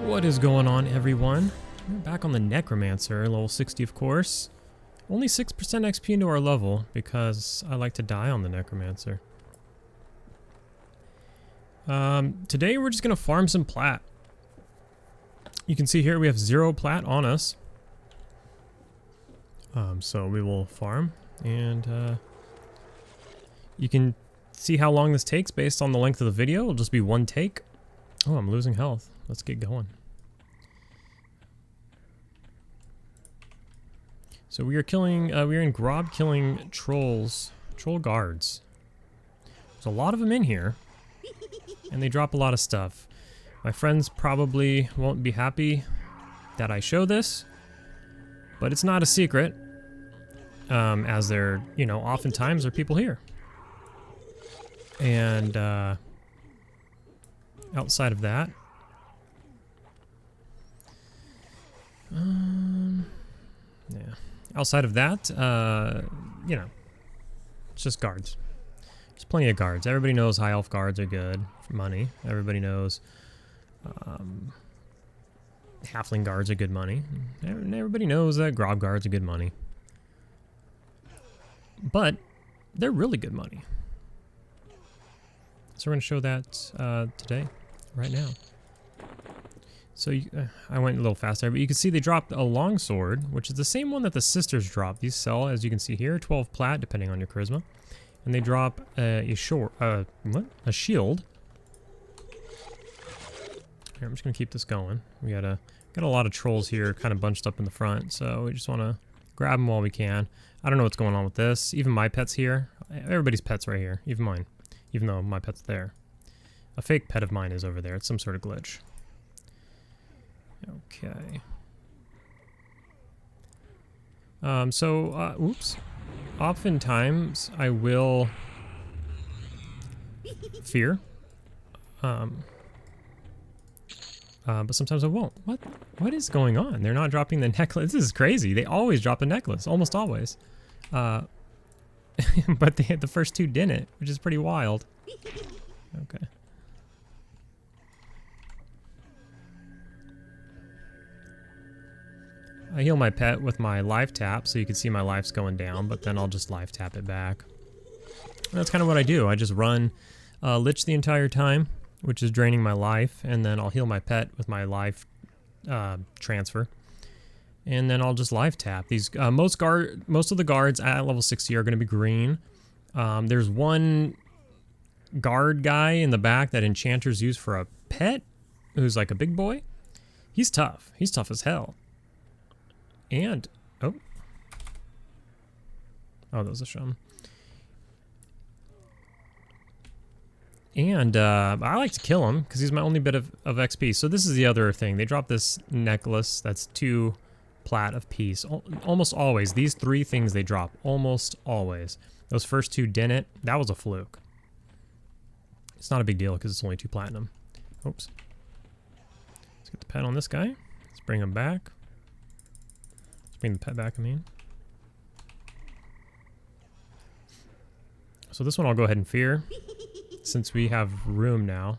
What is going on, everyone? We're back on the Necromancer, level 60 of course. Only 6% XP into our level because I like to die on the Necromancer. Today we're just gonna farm some Plat. You can see here we have 0 Plat on us. So we will farm, and you can see how long this takes based on the length of the video. It'll just be one take. Oh, I'm losing health. Let's get going. So we are killing, we are in Grobb killing troll guards. There's a lot of them in here, and they drop a lot of stuff. My friends probably won't be happy that I show this, but it's not a secret, as there, you know, oftentimes there are people here. And outside of that, yeah. Outside of that, you know, it's just guards. There's plenty of guards. Everybody knows high elf guards are good for money. Everybody knows halfling guards are good money. And everybody knows that Grobb guards are good money. But they're really good money. So we're going to show that today, right now. So I went a little faster, but you can see they dropped a longsword, which is the same one that the sisters drop. These sell, as you can see here, 12 Plat, depending on your charisma. And they drop a shield. Here, I'm just going to keep this going. We got a lot of trolls here kind of bunched up in the front, so we just want to grab them while we can. I don't know what's going on with this. Even my pet's here. Everybody's pet's right here, even mine. Even though my pet's there. A fake pet of mine is over there. It's some sort of glitch. Okay. Oops. Oftentimes I will fear. But sometimes I won't. What is going on? They're not dropping the necklace. This is crazy. They always drop the necklace. Almost always. But the first two didn't, which is pretty wild. Okay. I heal my pet with my life tap, so you can see my life's going down, but then I'll just life tap it back. And that's kind of what I do. I just run lich the entire time, which is draining my life, and then I'll heal my pet with my life transfer. And then I'll just life tap. These most of the guards at level 60 are going to be green. There's one guard guy in the back that enchanters use for a pet, who's like a big boy. He's tough. He's tough as hell. And oh, that was a shum. And I like to kill him because he's my only bit of XP. So this is the other thing. They drop this necklace that's 2 Plat of peace. Almost always. These 3 things they drop. Almost always. Those first 2 didn't. That was a fluke. It's not a big deal because it's only 2 platinum. Oops. Let's get the pet on this guy. Let's bring him back. Let's bring the pet back, I mean. So this one I'll go ahead and fear, since we have room now.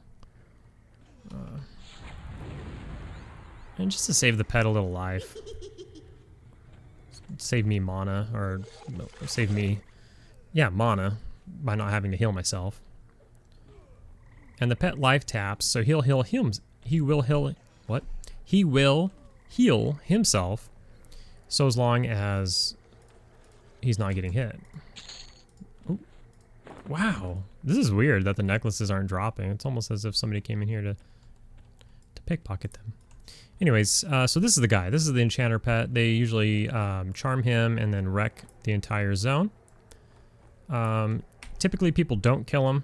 And just to save the pet a little life. Save me mana, or save me, yeah, mana, by not having to heal myself. And the pet life taps, so he'll heal him. He will heal, what? He will heal himself, so as long as he's not getting hit. Ooh. Wow, this is weird that the necklaces aren't dropping. It's almost as if somebody came in here to pickpocket them. Anyways, so this is the guy. This is the enchanter pet. They usually charm him and then wreck the entire zone. Typically people don't kill him.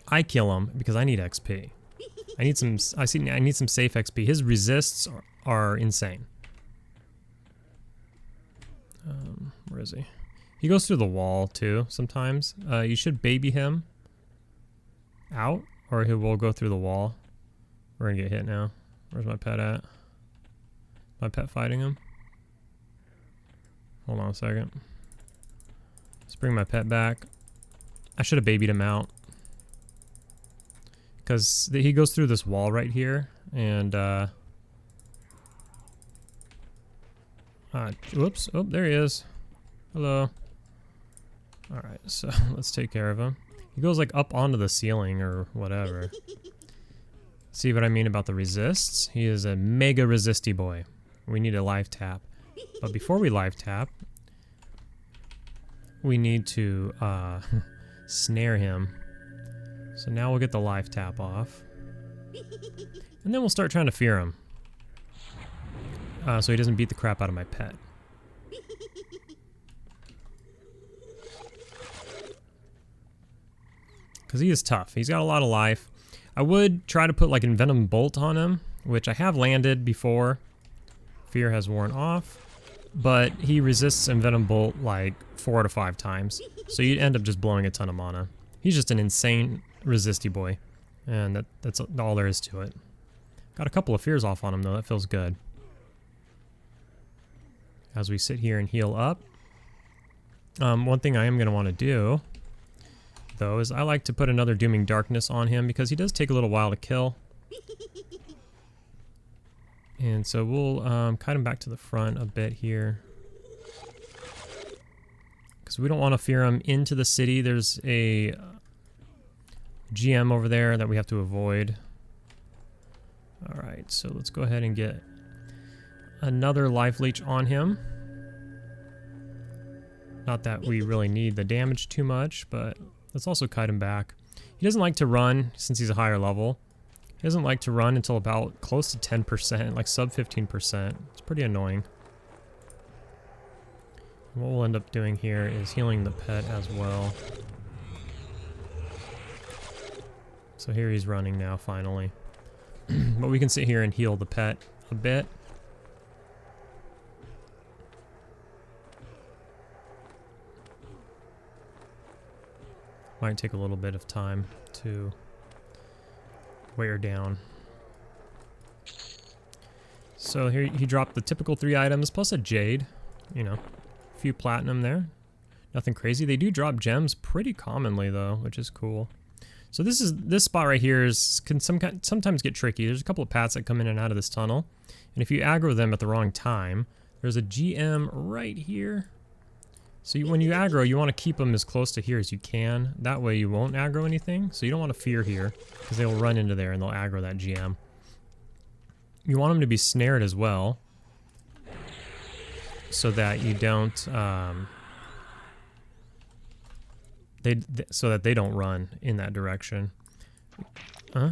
I kill him because I need XP. I need some safe XP. His resists are insane. Where is he? He goes through the wall too sometimes. You should baby him out or he will go through the wall. We're gonna get hit now. Where's my pet at? My pet fighting him? Hold on a second. Let's bring my pet back. I should have babied him out. because he goes through this wall right here, and Whoops. Oh, there he is. Hello. Alright, so let's take care of him. He goes like up onto the ceiling or whatever. See what I mean about the resists? He is a mega resisty boy. We need a life tap. But before we life tap, we need to snare him. So now we'll get the life tap off. And then we'll start trying to fear him. So he doesn't beat the crap out of my pet. Because he is tough. He's got a lot of life. I would try to put like Envenom Bolt on him, which I have landed before. Fear has worn off. But he resists Envenom Bolt like 4 to 5 times. So you end up just blowing a ton of mana. He's just an insane resisty boy. And that's all there is to it. Got a couple of fears off on him though. That feels good. As we sit here and heal up. One thing I am going to want to do, though, is I like to put another Dooming Darkness on him because he does take a little while to kill. And so we'll kite him back to the front a bit here. Because we don't want to fear him into the city. There's a GM over there that we have to avoid. Alright, so let's go ahead and get another life leech on him. Not that we really need the damage too much, but let's also kite him back. He doesn't like to run since he's a higher level. He doesn't like to run until about close to 10%, like sub 15%. It's pretty annoying. What we'll end up doing here is healing the pet as well. So here he's running now, finally. But we can sit here and heal the pet a bit. Might take a little bit of time to wear down. So here he dropped the typical 3 items plus a jade. You know, a few platinum there. Nothing crazy. They do drop gems pretty commonly though, which is cool. So this spot right here can sometimes get tricky. There's a couple of pats that come in and out of this tunnel, and if you aggro them at the wrong time, there's a GM right here. So when you aggro, you want to keep them as close to here as you can. That way you won't aggro anything. So you don't want to fear here, because they'll run into there and they'll aggro that GM. You want them to be snared as well, so that you don't, so that they don't run in that direction. Huh?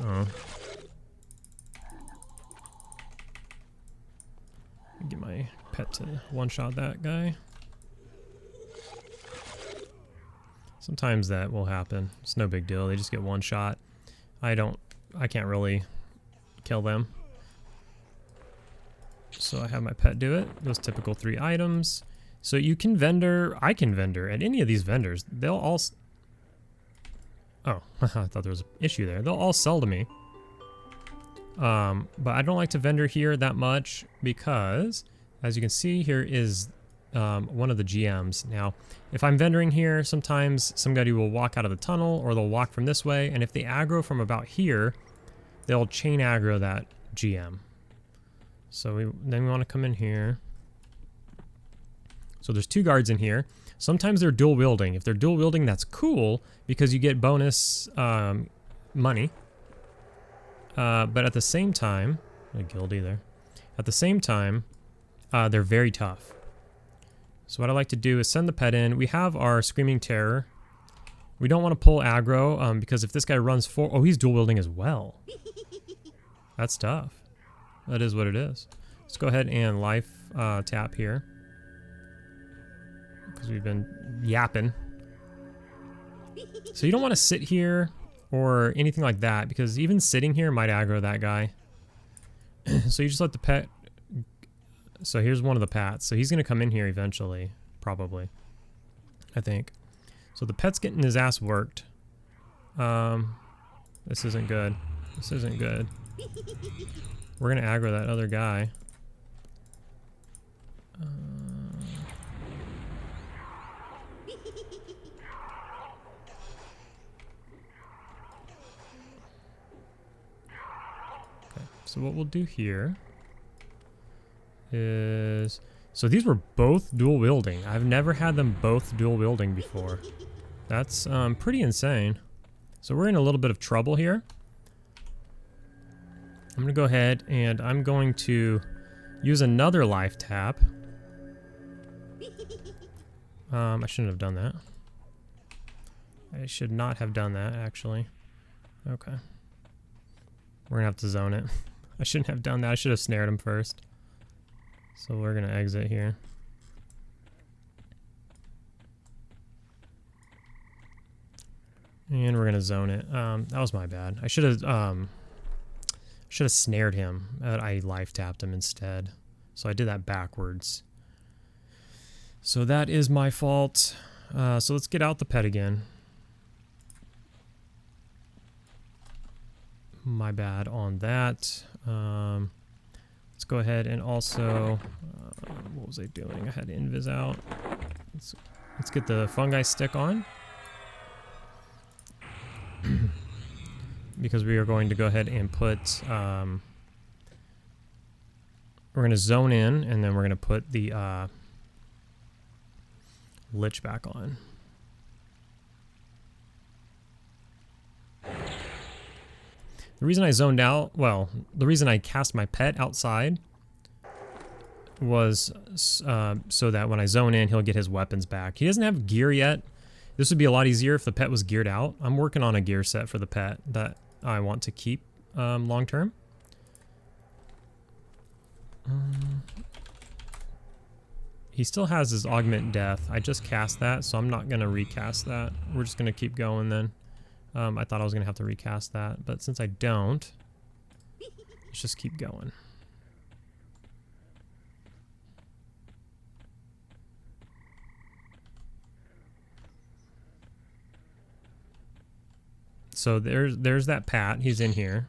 Oh. Get my pet to one-shot that guy. Sometimes that will happen. It's no big deal. They just get one shot. I can't really kill them. So I have my pet do it. Those typical 3 items. So you can vendor, I can vendor at any of these vendors. They'll all, oh, I thought there was an issue there. They'll all sell to me. But I don't like to vendor here that much because, as you can see, here is one of the GMs. Now, if I'm vendoring here, sometimes somebody will walk out of the tunnel or they'll walk from this way, and if they aggro from about here, they'll chain aggro that GM. So then we want to come in here. So there's 2 guards in here. Sometimes they're dual wielding. If they're dual wielding, that's cool because you get bonus money. But at the same time, not a guild either. At the same time, they're very tough. So what I like to do is send the pet in. We have our Screaming Terror. We don't want to pull aggro because if this guy runs oh, he's dual wielding as well. That's tough. That is what it is. Let's go ahead and life tap here, because we've been yapping. So you don't want to sit here or anything like that, because even sitting here might aggro that guy. So you just let the pet. So here's one of the pats. So he's going to come in here eventually, probably, I think. So the pet's getting his ass worked. This isn't good. This isn't good. We're going to aggro that other guy. Okay, so what we'll do here is... So these were both dual wielding. I've never had them both dual wielding before. That's pretty insane. So we're in a little bit of trouble here. I'm gonna go ahead and I'm going to use another life tap. I shouldn't have done that. I should not have done that, actually. Okay. We're gonna have to zone it. I shouldn't have done that. I should have snared him first. So we're gonna exit here. And we're gonna zone it. That was my bad. I should have snared him. I life tapped him instead. So I did that backwards. So that is my fault. So let's get out the pet again. My bad on that. Let's go ahead and also, what was I doing? I had invis out. Let's get the fungi stick on. Because we are going to go ahead and put, we're going to zone in, and then we're going to put the lich back on. The reason I zoned out, well, the reason I cast my pet outside was so that when I zone in, he'll get his weapons back. He doesn't have gear yet. This would be a lot easier if the pet was geared out. I'm working on a gear set for the pet that I want to keep long term. He still has his augment death. I just cast that, so I'm not going to recast that. We're just going to keep going then. I thought I was going to have to recast that, but since I don't, let's just keep going. So there's that Pat. He's in here.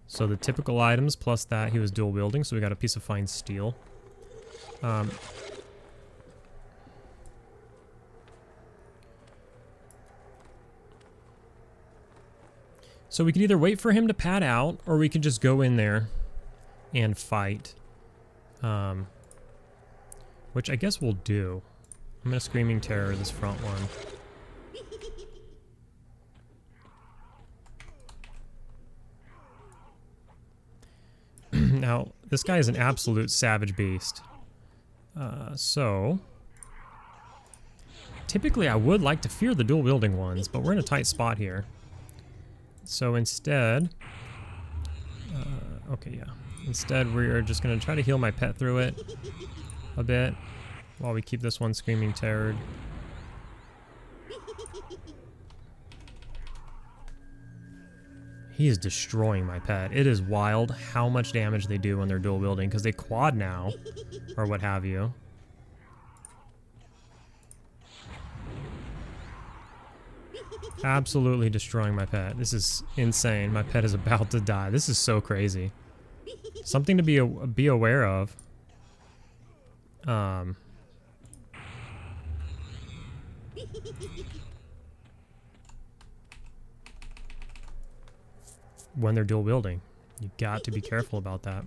So the typical items plus that he was dual wielding, so we got a piece of fine steel. So we could either wait for him to pad out, or we could just go in there and fight. Which I guess we'll do. I'm gonna Screaming Terror this front one. Now, this guy is an absolute savage beast. So typically I would like to fear the dual wielding ones, but we're in a tight spot here. So instead, okay, yeah. Instead, we're just gonna try to heal my pet through it a bit while we keep this one Screaming Terrored. He is destroying my pet. It is wild how much damage they do when they're dual wielding, because they quad now, or what have you. Absolutely destroying my pet. This is insane. My pet is about to die. This is so crazy. Something to be aware of. When they're dual wielding, you got to be careful about that.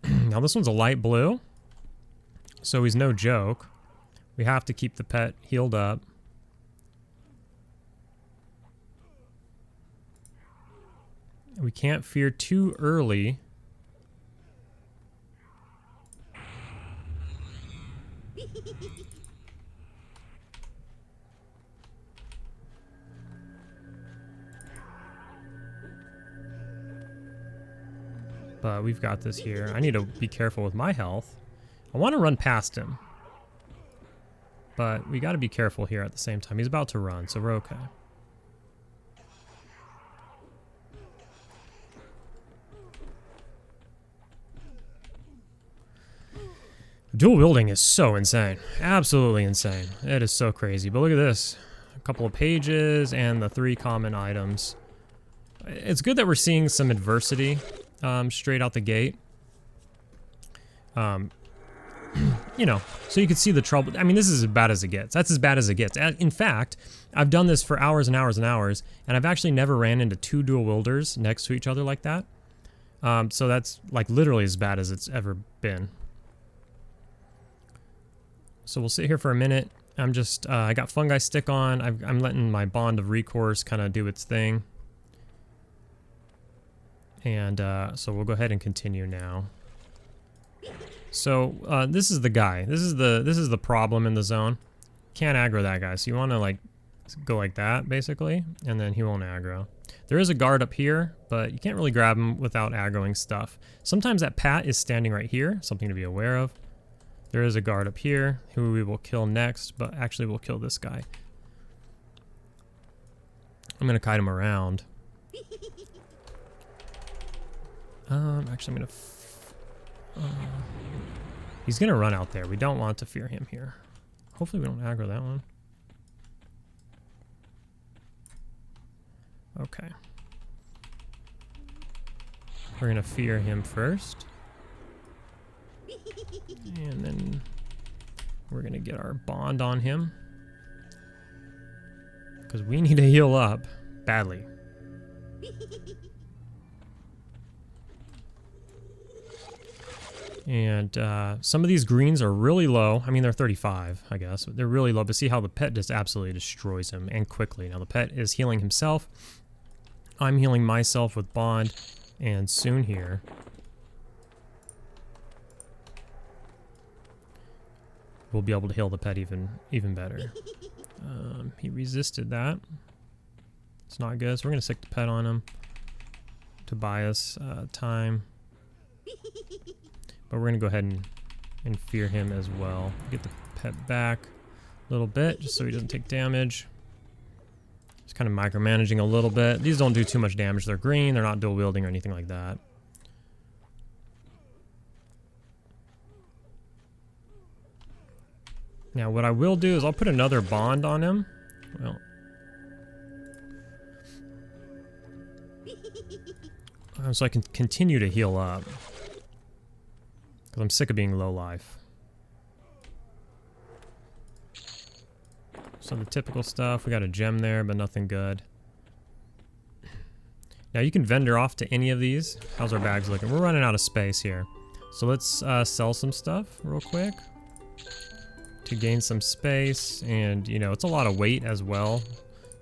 Now this one's a light blue, so he's no joke. We have to keep the pet healed up. We can't fear too early. But we've got this here. I need to be careful with my health. I want to run past him, but we got to be careful here at the same time. He's about to run, so we're okay. Dual wielding is so insane. Absolutely insane. It is so crazy. But look at this. A couple of pages and the 3 common items. It's good that we're seeing some adversity straight out the gate. you know, so you can see the trouble. I mean, this is as bad as it gets. That's as bad as it gets. In fact, I've done this for hours and hours and hours, and I've actually never ran into 2 dual wielders next to each other like that. So that's like literally as bad as it's ever been. So we'll sit here for a minute. I'm just, I got fungi stick on. I'm letting my bond of recourse kind of do its thing. And so we'll go ahead and continue now. So this is the guy. This is the problem in the zone. Can't aggro that guy. So you want to like go like that basically, and then he won't aggro. There is a guard up here, but you can't really grab him without aggroing stuff. Sometimes that Pat is standing right here, something to be aware of. There is a guard up here who we will kill next, but actually we'll kill this guy. I'm gonna kite him around. Actually I'm gonna... he's gonna run out there. We don't want to fear him here. Hopefully we don't aggro that one. Okay. We're gonna fear him first. And then we're gonna get our bond on him. Because we need to heal up badly. And some of these greens are really low. I mean, they're 35, I guess. But they're really low, but see how the pet just absolutely destroys him, and quickly. Now the pet is healing himself. I'm healing myself with bond, and soon here we'll be able to heal the pet even better. He resisted that. It's not good, so we're gonna stick the pet on him to buy us time. But we're gonna go ahead and fear him as well. Get the pet back a little bit, just so he doesn't take damage. Just kind of micromanaging a little bit. These don't do too much damage. They're green, they're not dual wielding or anything like that. Now what I will do is I'll put another bond on him. Well, so I can continue to heal up. Because I'm sick of being low life. So the typical stuff, we got a gem there, but nothing good. Now you can vendor off to any of these. How's our bags looking? We're running out of space here. So let's sell some stuff real quick to gain some space. And you know, it's a lot of weight as well.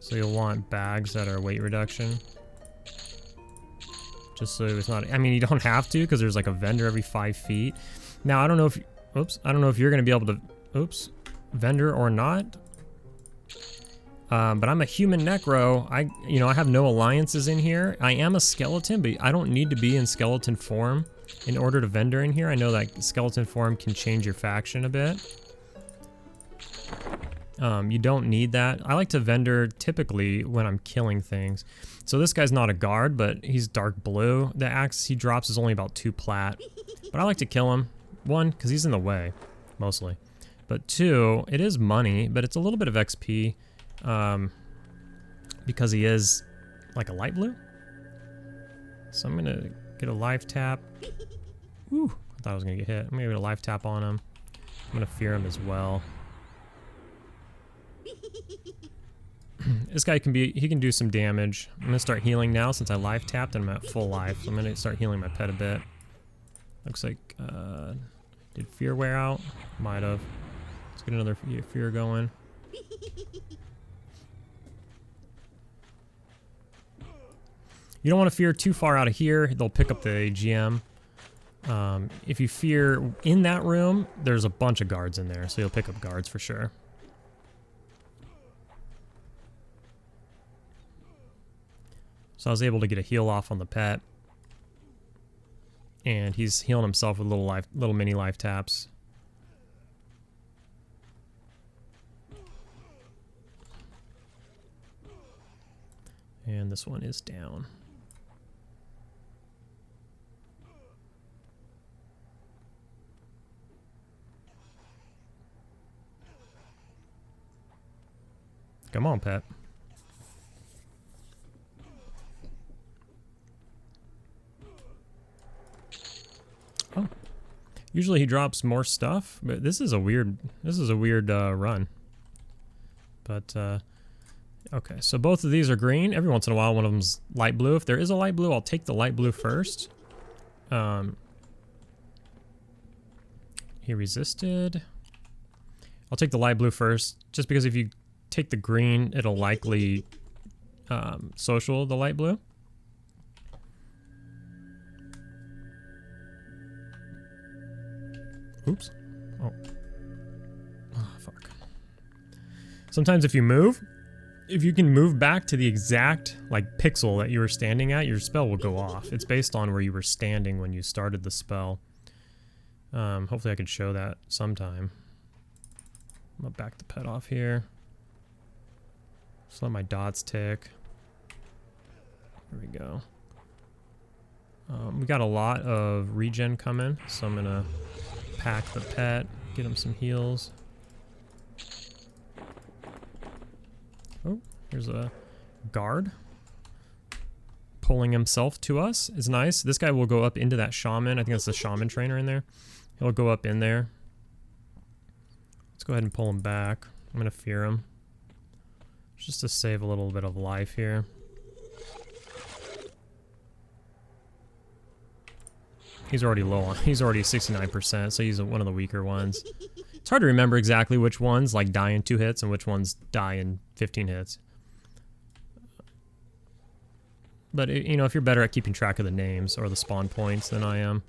So you'll want bags that are weight reduction. Just so it's not, I mean, you don't have to because there's like a vendor every 5 feet. Now, I don't know if, I don't know if you're going to be able to, vendor or not. But I'm a human necro. I have no alliances in here. I am a skeleton, but I don't need to be in skeleton form in order to vendor in here. I know that skeleton form can change your faction a bit. You don't need that. I like to vendor typically when I'm killing things. So this guy's not a guard, but he's dark blue. The axe he drops is only about 2 plat. But I like to kill him. 1, because he's in the way, mostly. But 2, it is money, but it's a little bit of XP. Because he is like a light blue. So I'm gonna get a life tap. Whew, I thought I was gonna get hit. I'm gonna get a life tap on him. I'm gonna fear him as well. This guy he can do some damage. I'm gonna start healing now since I life tapped and I'm at full life. So I'm gonna start healing my pet a bit. Looks like, did fear wear out? Might have. Let's get another fear going. You don't want to fear too far out of here. They'll pick up the GM. If you fear in that room, there's a bunch of guards in there, so you'll pick up guards for sure. So I was able to get a heal off on the pet. And he's healing himself with little mini life taps. And this one is down. Come on, pet. Oh. Usually he drops more stuff, but this is a weird run. But okay, so both of these are green. Every once in a while one of them's light blue. If there is a light blue, I'll take the light blue first. He resisted. I'll take the light blue first, just because if you take the green, it'll likely social the light blue. Oops. Oh. Oh, fuck. Sometimes if you can move back to the exact like pixel that you were standing at, your spell will go off. It's based on where you were standing when you started the spell. Hopefully I can show that sometime. I'm gonna back the pet off here. Just let my dots tick. There we go. We got a lot of regen coming, so I'm gonna pack the pet, get him some heals. Oh, here's a guard. Pulling himself to us is nice. This guy will go up into that shaman. I think that's the shaman trainer in there. He'll go up in there. Let's go ahead and pull him back. I'm gonna fear him. Just to save a little bit of life here. He's already low on, he's already 69%, so he's one of the weaker ones. It's hard to remember exactly which ones like die in 2 hits and which ones die in 15 hits. But you know, if you're better at keeping track of the names or the spawn points than I am,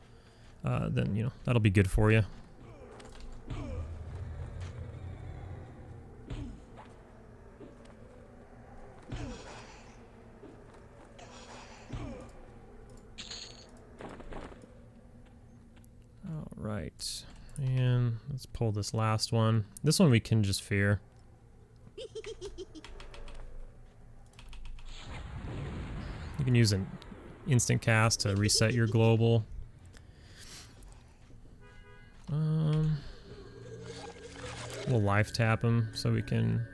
then you know, that'll be good for you. Right, and let's pull this last one. This one we can just fear. You can use an instant cast to reset your global. We'll life tap him so we can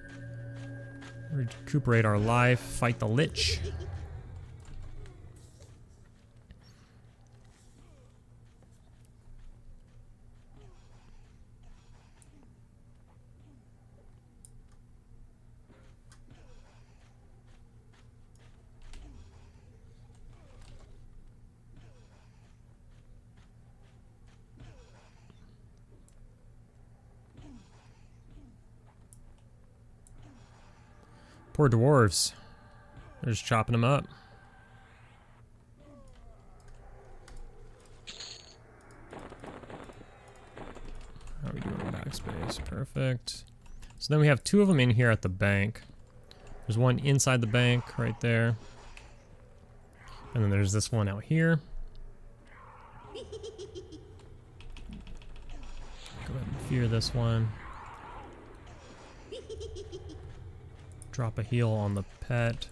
recuperate our life, fight the lich. Poor dwarves. They're just chopping them up. How are we doing in backspace? Perfect. So then we have 2 of them in here at the bank. There's one inside the bank right there. And then there's this one out here. Go ahead and fear this one. Drop a heal on the pet.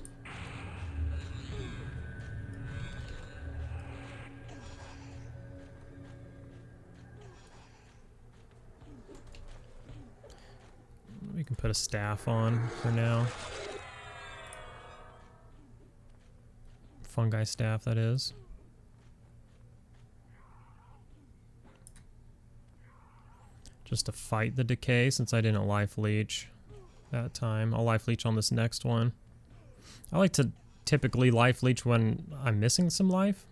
We can put a staff on for now. Fungi staff, that is. Just to fight the decay since I didn't life leech that time. I'll life leech on this next one. I like to typically life leech when I'm missing some life.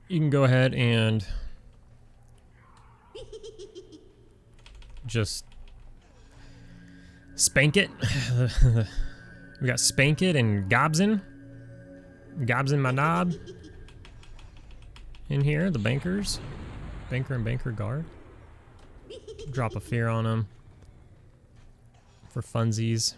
You can go ahead and just spank it. We got spank it and Gobson. Gobs in my knob. In here, the bankers. Banker and banker guard. Drop a fear on them. For funsies.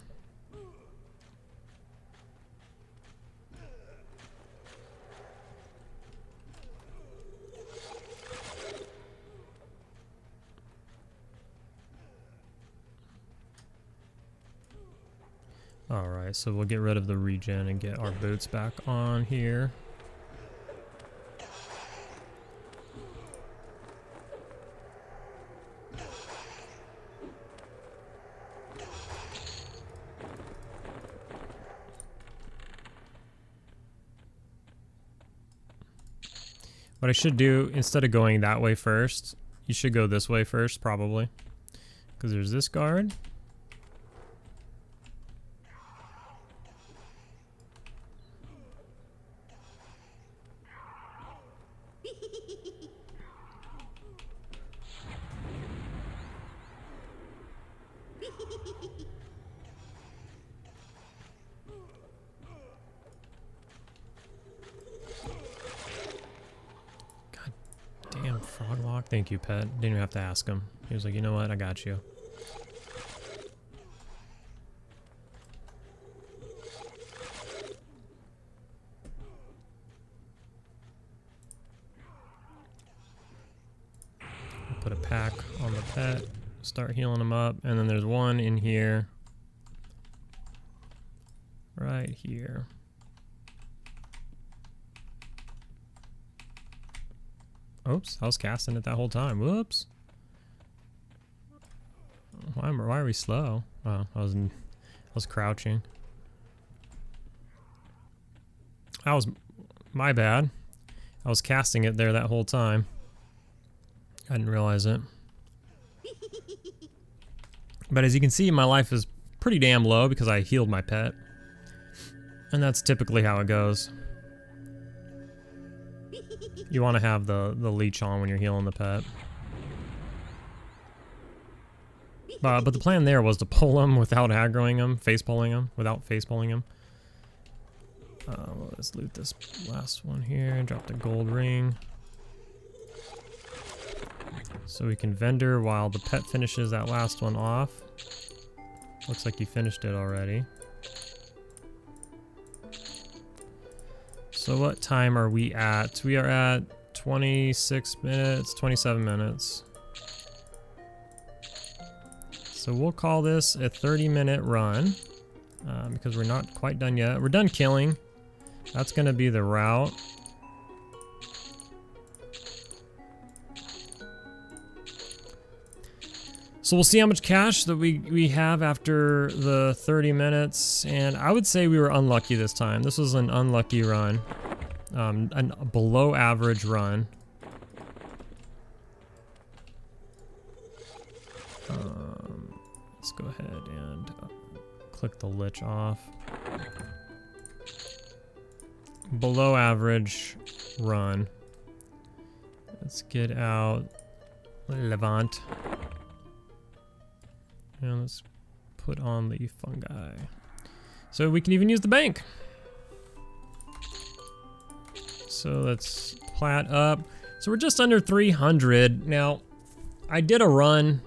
Alright, so we'll get rid of the regen and get our boots back on here. What I should do, instead of going that way first, you should go this way first, probably. Because there's this guard. Damn, frog lock. Thank you, pet. Didn't even have to ask him. He was like, you know what? I got you. Put a pack on the pet. Start healing him up. And then there's one in here. Right here. Oops, I was casting it that whole time. Whoops. Why are we slow? Oh, I was crouching. That was my bad. I was casting it there that whole time. I didn't realize it. But as you can see, my life is pretty damn low because I healed my pet. And that's typically how it goes. You want to have the leech on when you're healing the pet. But the plan there was to pull him without aggroing him, face-pulling him, without face-pulling him. Let's loot this last one here, drop the gold ring. So we can vendor while the pet finishes that last one off. Looks like he finished it already. So what time are we at? We are at 26 minutes, 27 minutes. So we'll call this a 30-minute run because we're not quite done yet. We're done killing. That's going to be the route. So we'll see how much cash that we have after the 30 minutes. And I would say we were unlucky this time. This was an unlucky run. A below average run. Let's go ahead and click the lich off. Below average run. Let's get out Levant. And let's put on the fungi. So we can even use the bank. So let's plat up. So we're just under 300. Now, I did a run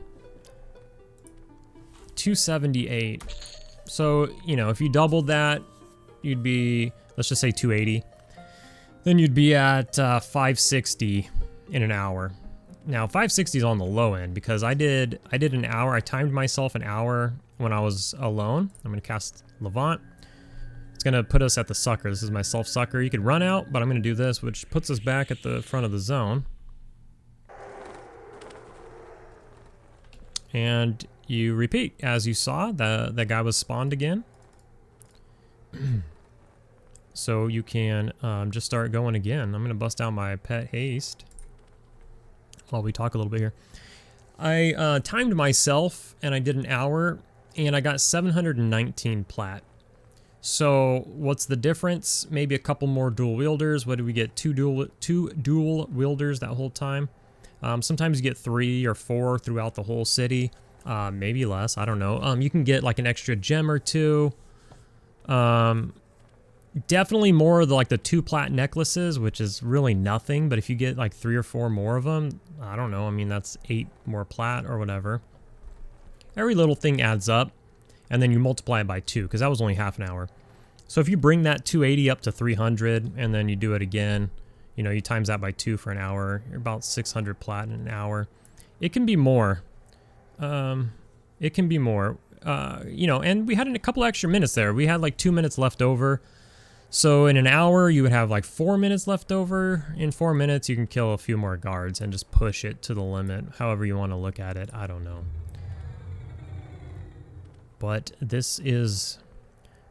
278. So, you know, if you doubled that, you'd be, let's just say 280. Then you'd be at 560 in an hour. Now 560 is on the low end because I did an hour. I timed myself an hour when I was alone. I'm gonna cast Levant. It's gonna put us at the sucker. This is my self sucker. You could run out, but I'm gonna do this, which puts us back at the front of the zone. And you repeat. As you saw, the guy was spawned again. So you can just start going again. I'm gonna bust out my pet haste while we talk a little bit here. I timed myself and I did an hour and I got 719 plat. So what's the difference? Maybe a couple more dual wielders. What did we get? Two dual wielders that whole time. Sometimes you get 3 or 4 throughout the whole city. Maybe less, I don't know. You can get like an extra gem or 2. Definitely more of the 2 plat necklaces, which is really nothing. But if you get like 3 or 4 more of them, I don't know. I mean, that's 8 more plat or whatever. Every little thing adds up. And then you multiply it by 2 because that was only half an hour. So if you bring that 280 up to 300 and then you do it again, you know, you times that by 2 for an hour, you're about 600 plat in an hour. It can be more. It can be more. You know, and we had a couple extra minutes there. We had like 2 minutes left over. So in an hour, you would have like 4 minutes left over. In 4 minutes, you can kill a few more guards and just push it to the limit. However you want to look at it, I don't know. But this is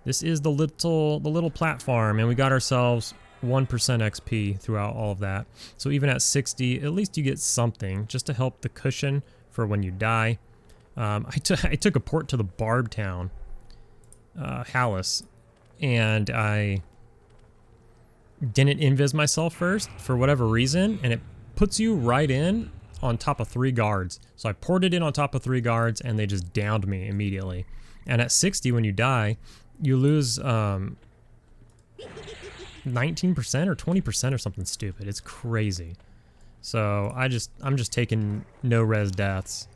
the little platform, and we got ourselves 1% XP throughout all of that. So even at 60, at least you get something just to help the cushion for when you die. I took a port to the Barb Town, Hallis, and I didn't invis myself first for whatever reason, and it puts you right in on top of 3 guards. So I ported in on top of 3 guards, and they just downed me immediately. And at 60, when you die, you lose 19% or 20% or something stupid. It's crazy. So I'm just taking no res deaths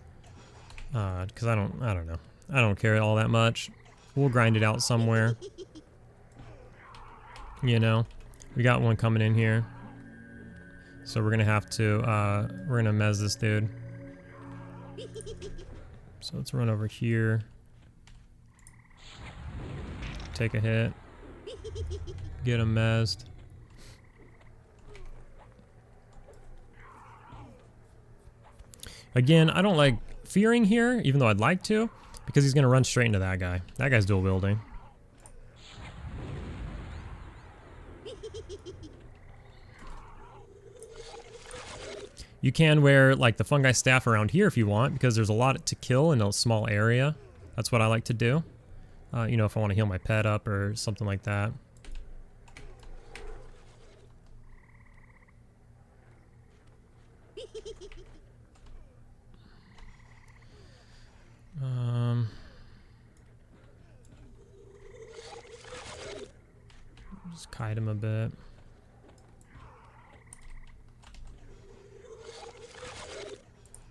because I don't know. I don't care all that much. We'll grind it out somewhere. You know, we got one coming in here. So we're gonna have to, we're gonna mez this dude. So let's run over here. Take a hit. Get him mezzed. Again, I don't like fearing here, even though I'd like to, because he's gonna run straight into that guy. That guy's dual wielding. You can wear like the fungi staff around here if you want, because there's a lot to kill in a small area. That's what I like to do. You know, if I want to heal my pet up or something like that. Just kite him a bit.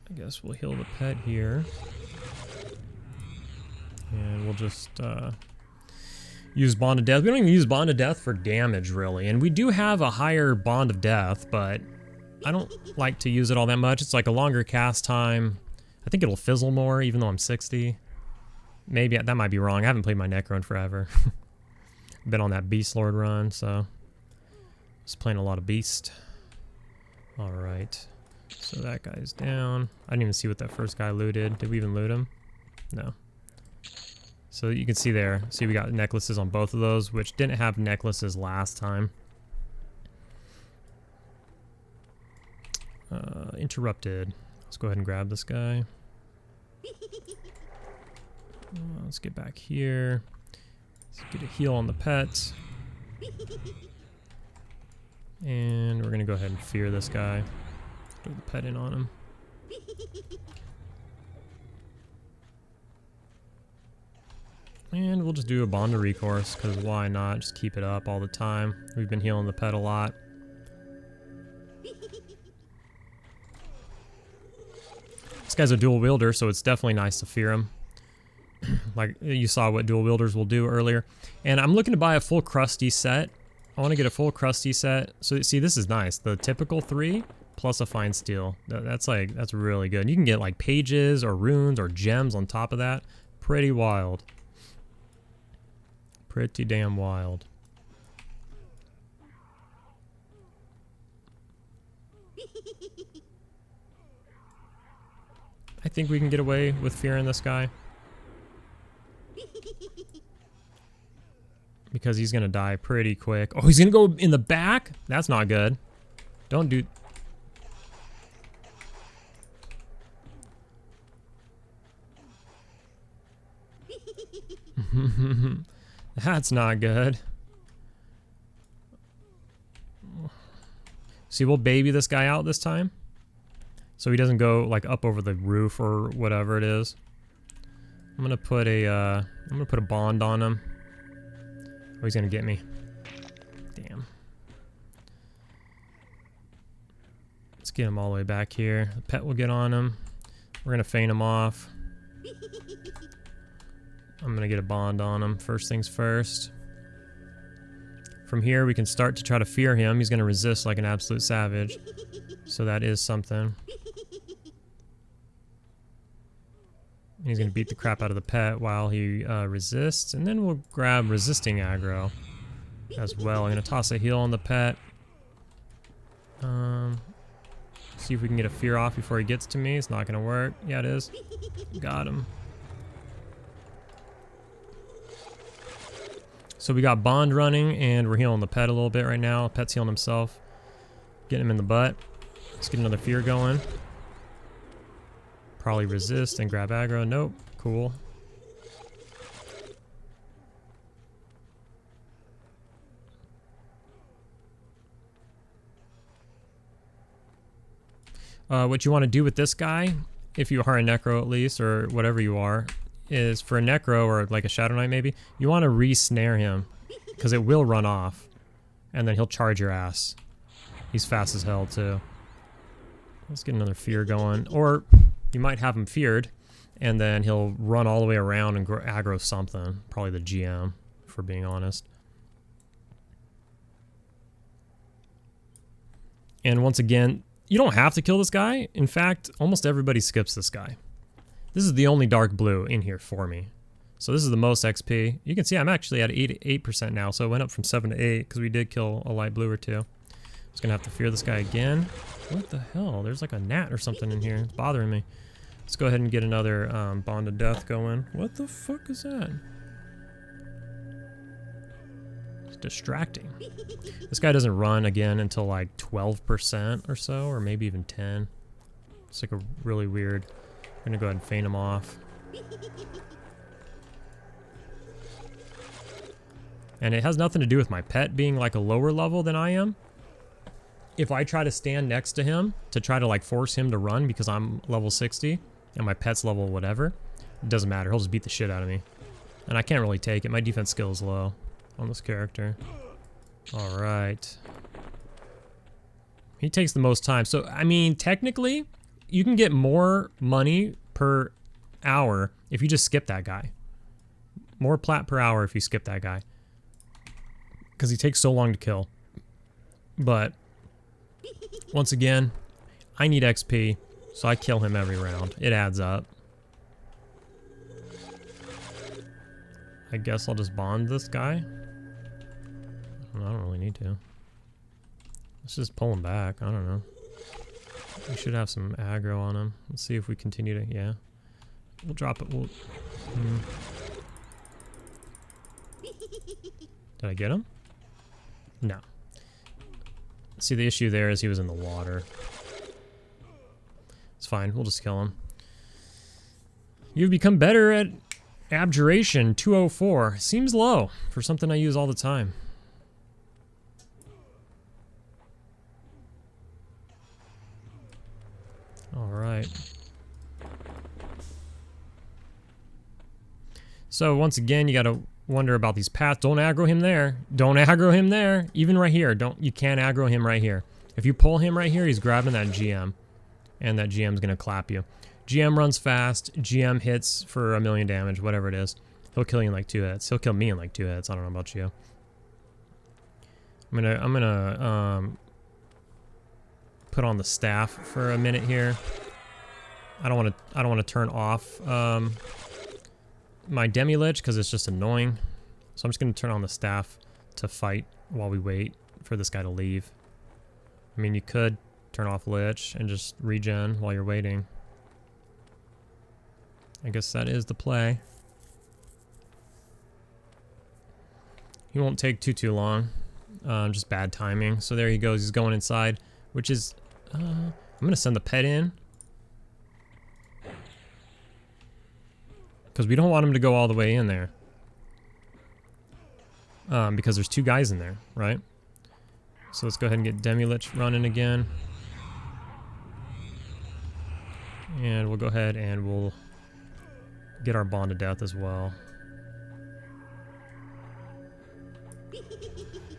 I guess we'll heal the pet here. And we'll just use Bond of Death. We don't even use Bond of Death for damage, really. And we do have a higher Bond of Death, but I don't like to use it all that much. It's like a longer cast time. I think it'll fizzle more, even though I'm 60. Maybe, that might be wrong. I haven't played my Necro in forever. Been on that Beast Lord run, so just playing a lot of Beast. Alright. So that guy's down. I didn't even see what that first guy looted. Did we even loot him? No. So you can see there. See, we got necklaces on both of those, which didn't have necklaces last time. Interrupted. Let's go ahead and grab this guy. Let's get back here. Let's get a heal on the pet. And we're going to go ahead and fear this guy. Throw the pet in on him. And we'll just do a Bond of Recourse, because why not? Just keep it up all the time. We've been healing the pet a lot. This guy's a dual wielder, so it's definitely nice to fear him. Like you saw what dual wielders will do earlier. And I'm looking to buy a full crusty set. I want to get a full crusty set. So see, this is nice. The typical 3 plus a fine steel. That's really good. You can get like pages or runes or gems on top of that. Pretty wild. Pretty damn wild. I think we can get away with fearing this guy. Because he's gonna die pretty quick. Oh, he's gonna go in the back? That's not good. Don't do... That's not good. See, we'll baby this guy out this time. So he doesn't go like up over the roof or whatever it is. I'm gonna put a bond on him. Oh, he's gonna get me. Damn. Let's get him all the way back here. The pet will get on him. We're gonna feign him off. I'm gonna get a bond on him. First things first. From here, we can start to try to fear him. He's gonna resist like an absolute savage. So that is something. And he's gonna beat the crap out of the pet while he resists. And then we'll grab resisting aggro as well. I'm gonna toss a heal on the pet. See if we can get a fear off before he gets to me. It's not gonna work. Yeah, it is. Got him. So So we got Bond running, and we're healing the pet a little bit right now. Pet's healing himself. Getting him in the butt. Let's get another fear going. Probably resist and grab aggro. Nope. Cool. What you want to do with this guy, if you are a Necro at least, or whatever you are, is for a Necro or like a Shadow Knight maybe, you want to re-snare him, because it will run off, and then he'll charge your ass. He's fast as hell too. Let's get another fear going, or you might have him feared, and then he'll run all the way around and aggro something, probably the GM, if we're being honest. And once again, you don't have to kill this guy. In fact, almost everybody skips this guy. This is the only dark blue in here for me. So this is the most XP. You can see I'm actually at 8% now, so it went up from 7 to 8 because we did kill a light blue or two. Just gonna have to fear this guy again. What the hell? There's like a gnat or something in here. It's bothering me. Let's go ahead and get another Bond of Death going. What the fuck is that? It's distracting. This guy doesn't run again until like 12% or so, or maybe even 10. It's like a really weird. I'm gonna go ahead and feint him off. And it has nothing to do with my pet being like a lower level than I am. If I try to stand next to him to try to like force him to run because I'm level 60 and my pet's level whatever, it doesn't matter. He'll just beat the shit out of me. And I can't really take it. My defense skill is low on this character. Alright. He takes the most time. So, I mean, technically, you can get more money per hour if you just skip that guy. More plat per hour if you skip that guy. Because he takes so long to kill. But, once again, I need XP, so I kill him every round. It adds up. I guess I'll just bond this guy. I don't really need to. Let's just pull him back. I don't know. We should have some aggro on him. Let's see if we continue to... Yeah. We'll drop it. We'll... Did I get him? No. See, the issue there is he was in the water. It's fine. We'll just kill him. You've become better at Abjuration 204. Seems low for something I use all the time. Alright. So once again, you gotta wonder about these paths. Don't aggro him there. Don't aggro him there. Even right here. You can't aggro him right here. If you pull him right here, he's grabbing that GM. And that GM's gonna clap you. GM runs fast. GM hits for 1,000,000 damage, whatever it is. He'll kill you in like 2 hits. He'll kill me in like 2 hits. I don't know about you. I'm gonna put on the staff for a minute here. I don't want to turn off my demi-lich because it's just annoying. So I'm just gonna turn on the staff to fight while we wait for this guy to leave. I mean, you could turn off lich and just regen while you're waiting. I guess that is the play. He won't take too long. Just bad timing. So there he goes. He's going inside, which is... I'm going to send the pet in. Because we don't want him to go all the way in there. Because there's 2 guys in there, right? So let's go ahead and get Demi-Lich running again. And we'll go ahead and we'll get our Bond of Death as well.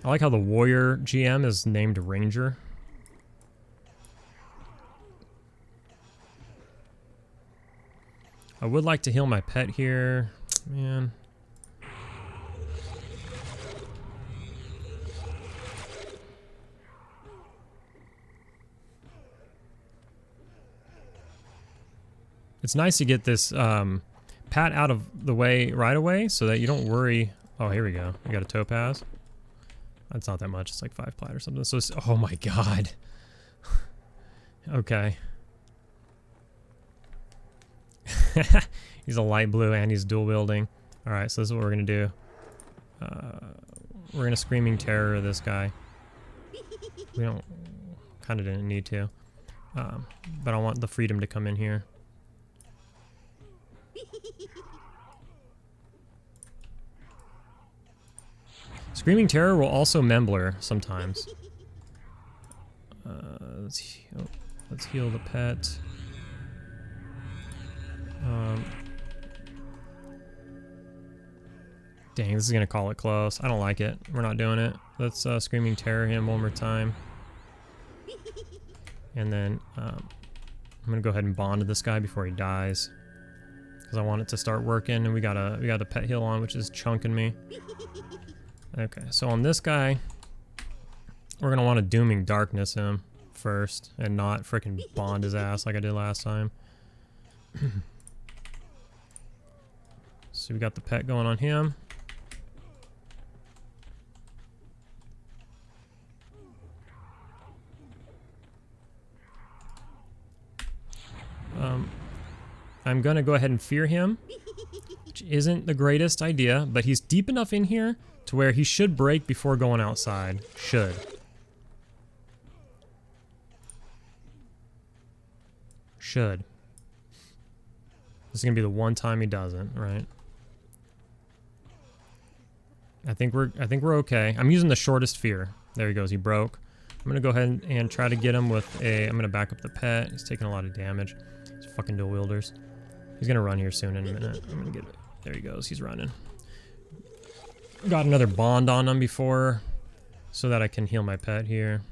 I like how the Warrior GM is named Ranger. I would like to heal my pet here. Man. It's nice to get this Pat out of the way right away so that you don't worry. Oh, here we go. We got a topaz. That's not that much. It's like 5 plat or something. So it's, oh my god. Okay. He's a light blue and he's dual wielding. Alright, so this is what we're gonna do. We're gonna Screaming Terror this guy. We don't, kind of didn't need to. But I want the freedom to come in here. Screaming Terror will also Membler sometimes. Let's heal the pet. Dang, this is gonna call it close. I don't like it. We're not doing it. Let's Screaming Terror him one more time. And then I'm gonna go ahead and bond to this guy before he dies, because I want it to start working. And we got a pet heal on, which is chunking me. Okay, so on this guy, we're gonna want to Dooming Darkness him first, and not freaking bond his ass like I did last time. So we got the pet going on him. I'm gonna go ahead and fear him, which isn't the greatest idea, but he's deep enough in here to where he should break before going outside. Should. Should. This is gonna be the one time he doesn't, right? I think we're okay. I'm using the shortest fear. There he goes. He broke. I'm gonna go ahead and try to get him with a. I'm gonna back up the pet. He's taking a lot of damage. He's fucking dual wielders. He's gonna run here soon in a minute. I'm gonna get it. There he goes. He's running. Got another bond on him before, so that I can heal my pet here.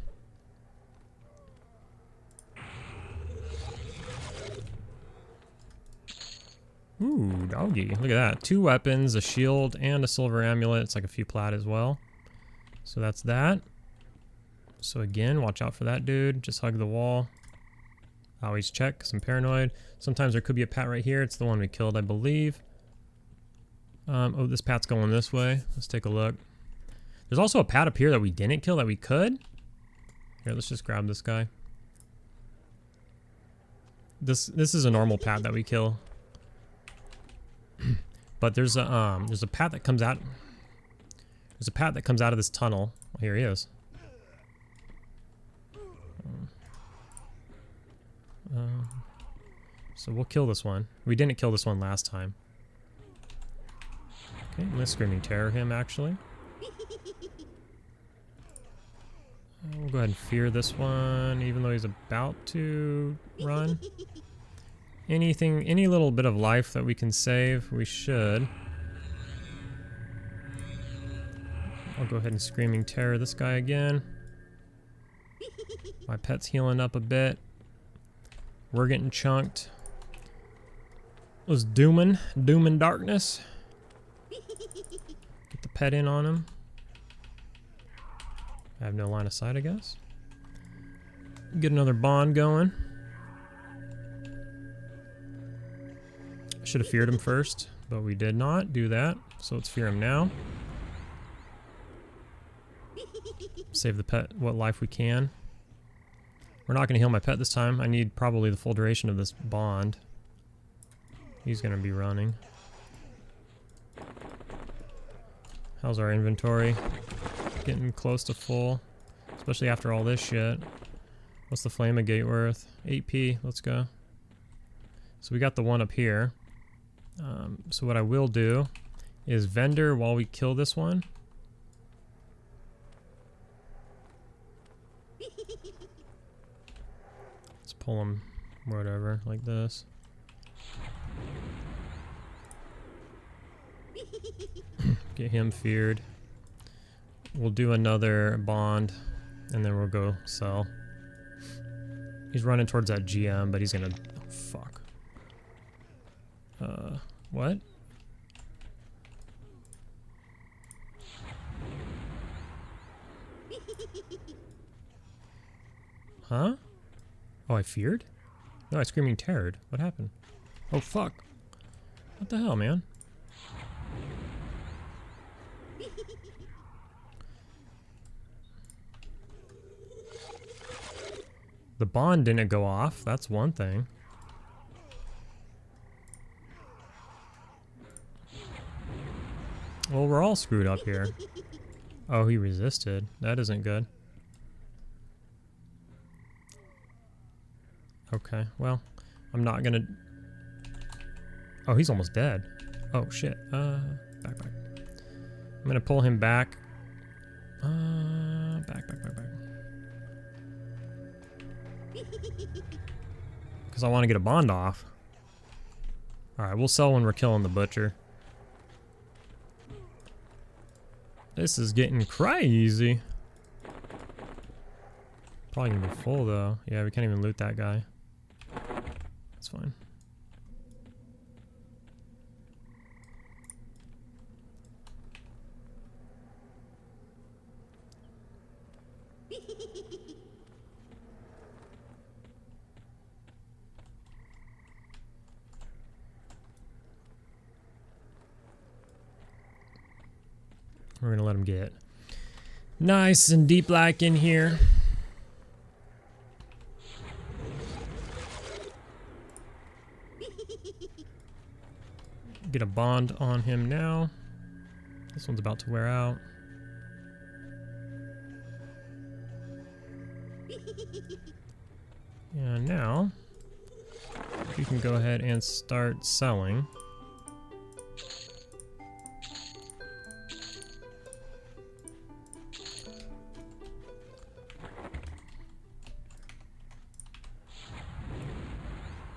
Ooh, doggy. Look at that. 2 weapons, a shield, and a silver amulet. It's like a few plat as well. So that's that. So again, watch out for that dude. Just hug the wall. Always check, because I'm paranoid. Sometimes there could be a pat right here. It's the one we killed, I believe. Oh, this pat's going this way. Let's take a look. There's also a pat up here that we didn't kill that we could. Here, let's just grab this guy. This is a normal pat that we kill. But there's a pat that comes out. There's a pat that comes out of this tunnel. Oh, here he is. So we'll kill this one. We didn't kill this one last time. Okay, I'm gonna Screaming Terror him actually. We'll go ahead and fear this one, even though he's about to run. Any little bit of life that we can save, we should. I'll go ahead and Screaming Terror this guy again. My pet's healing up a bit. We're getting chunked. Was dooming darkness. Get the pet in on him. I have no line of sight, I guess. Get another bond going. I should have feared him first, but we did not do that. So let's fear him now. Save the pet what life we can. We're not going to heal my pet this time. I need probably the full duration of this bond. He's going to be running. How's our inventory? Getting close to full, especially after all this shit. What's the Flame of Gate worth? 8p. Let's go. So we got the one up here. So what I will do is vendor while we kill this one. Let's pull him whatever, like this. Get him feared. We'll do another bond, and then we'll go sell. He's running towards that GM, but he's gonna... Oh, fuck. What? Huh? Oh, I feared? No, I Screaming Terrored. What happened? Oh, fuck. What the hell, man? The bond didn't go off. That's one thing. Well, we're all screwed up here. Oh, he resisted. That isn't good. Okay, well, I'm not gonna... Oh, he's almost dead. Oh, shit. Back. I'm gonna pull him back. Back. Because I want to get a bond off. Alright, we'll sell when we're killing the butcher. This is getting crazy. Probably gonna be full though. Yeah, we can't even loot that guy. That's fine. We're gonna let him get nice and deep black in here. Get a bond on him now. This one's about to wear out. And now we can go ahead and start selling.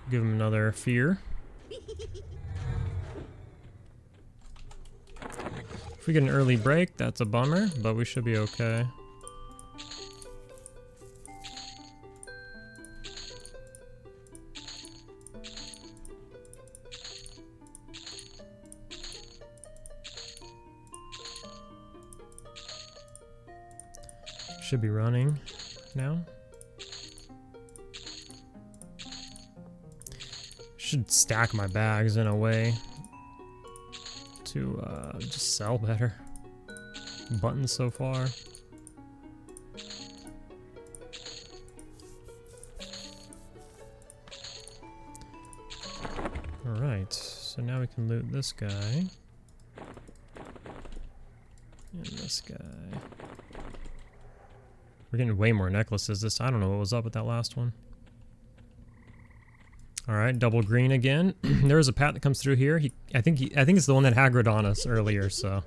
Give him another fear. If we get an early break, that's a bummer, but we should be okay. Should be running now. Should stack my bags in a way to just sell better. Buttons so far. Alright, so now we can loot this guy. And this guy. We're getting way more necklaces this time. I don't know what was up with that last one. Alright, double green again. There is a Pat that comes through here. I think it's the one that aggroed on us earlier, so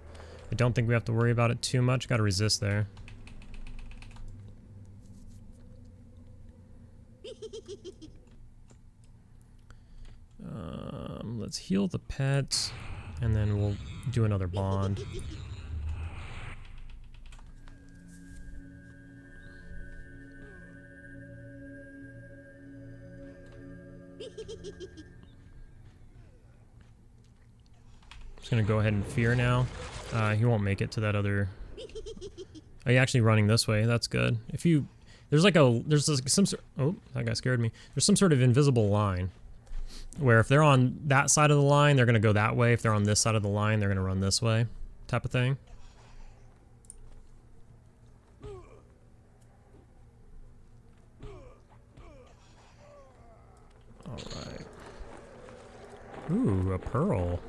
I don't think we have to worry about it too much. Gotta resist there. Let's heal the pet, and then we'll do another bond. Just gonna go ahead and fear now. He won't make it to that other... Oh, you're actually running this way. That's good. If you... There's like some sort... Oh, that guy scared me. There's some sort of invisible line. Where if they're on that side of the line, they're gonna go that way. If they're on this side of the line, they're gonna run this way. Type of thing. Alright. Ooh, a pearl.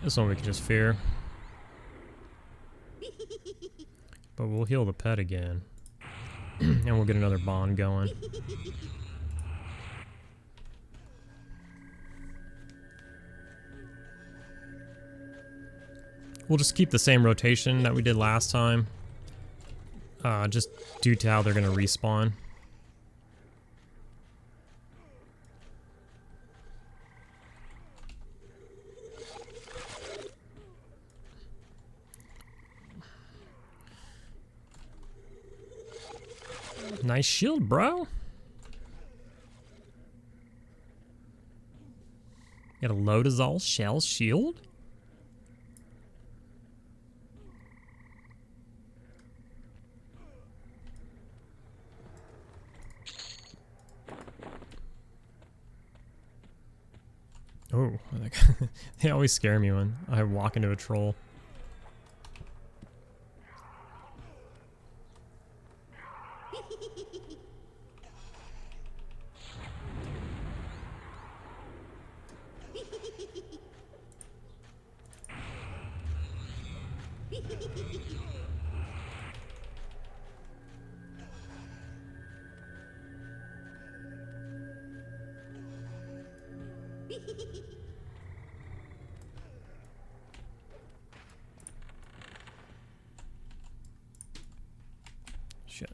This one we can just fear. But we'll heal the pet again. And we'll get another bond going. We'll just keep the same rotation that we did last time. Just due to how they're gonna respawn. Nice shield, bro. Got a Lodazol shell shield? Oh, they always scare me when I walk into a troll. Shit.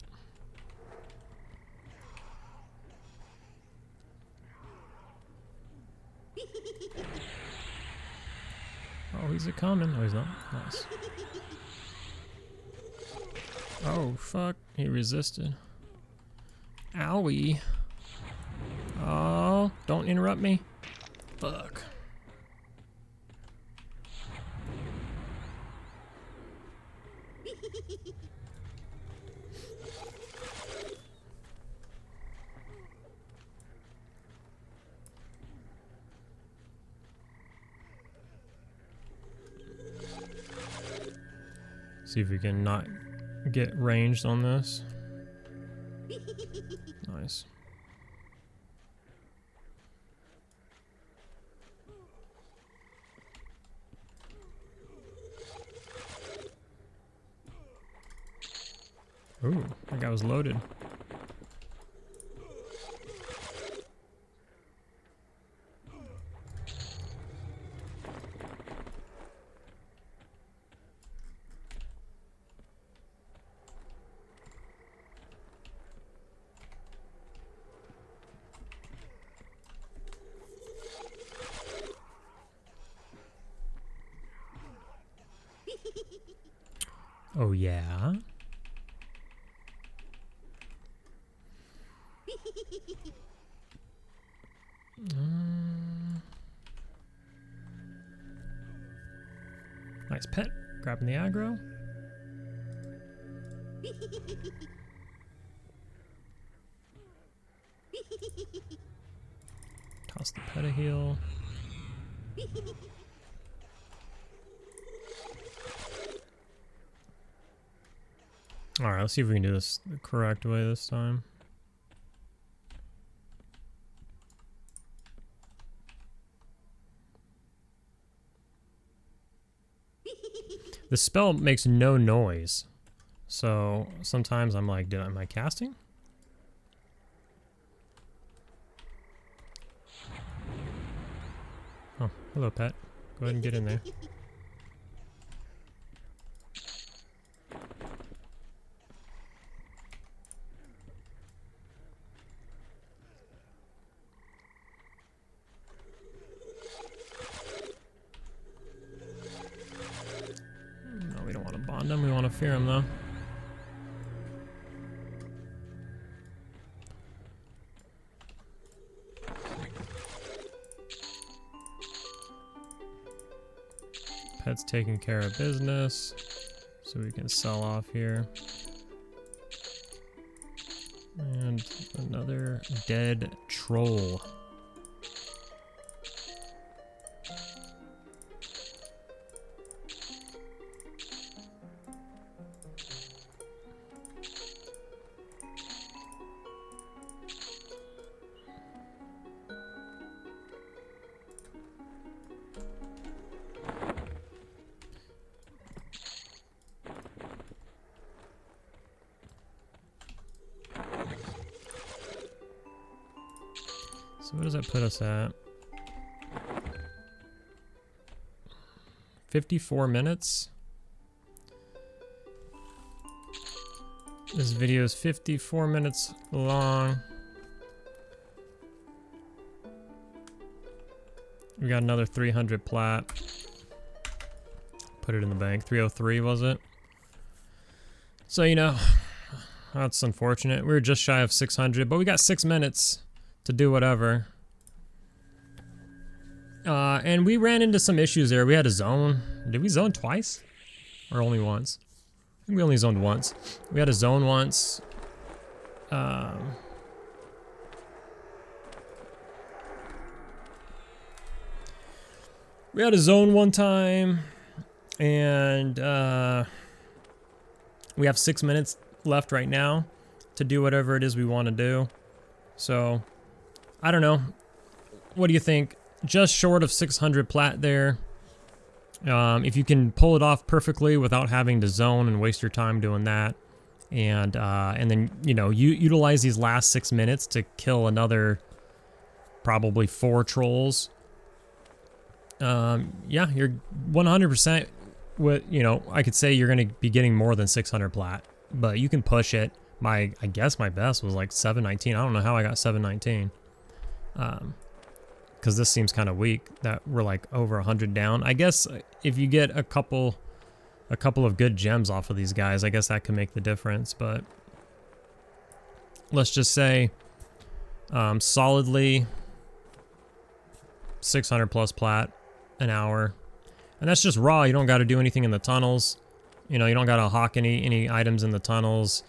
Oh, he's a coming. Oh, he's not. Nice. Oh, fuck. He resisted. Owie. Oh, don't interrupt me. Fuck. See if we can not get ranged on this. Nice. Ooh, that guy was loaded. Oh yeah. Nice pet. Grabbing the aggro. Toss the pet-a-heal. Alright, let's see if we can do this the correct way this time. The spell makes no noise. So sometimes I'm like, am I casting? Oh, hello pet. Go ahead and get in there. No, we don't want to bond him, we want to fear him though. Pet's taking care of business, so we can sell off here. And another dead troll. So what does that put us at? 54 minutes. This video is 54 minutes long. We got another 300 plat. Put it in the bank. 303 was it? So, you know, that's unfortunate. We were just shy of 600, but we got 6 minutes to do whatever. And we ran into some issues there. We had a zone. Did we zone twice? Or only once? I think we only zoned once. We had a zone once. We had a zone one time. And we have 6 minutes left right now. to do whatever it is we want to do. So, I don't know. What do you think? Just short of 600 plat there. If you can pull it off perfectly without having to zone and waste your time doing that, and then, you know, you utilize these last 6 minutes to kill another probably 4 trolls. Yeah, you're 100% with, you know, I could say you're going to be getting more than 600 plat, but you can push it. I guess my best was like 719. I don't know how I got 719. Because this seems kind of weak that we're like over 100 down. I guess if you get a couple of good gems off of these guys, I guess that could make the difference. But let's just say solidly 600 plus plat an hour, and that's just raw. You don't got to do anything in the tunnels. You know, you don't got to hawk any items in the tunnels.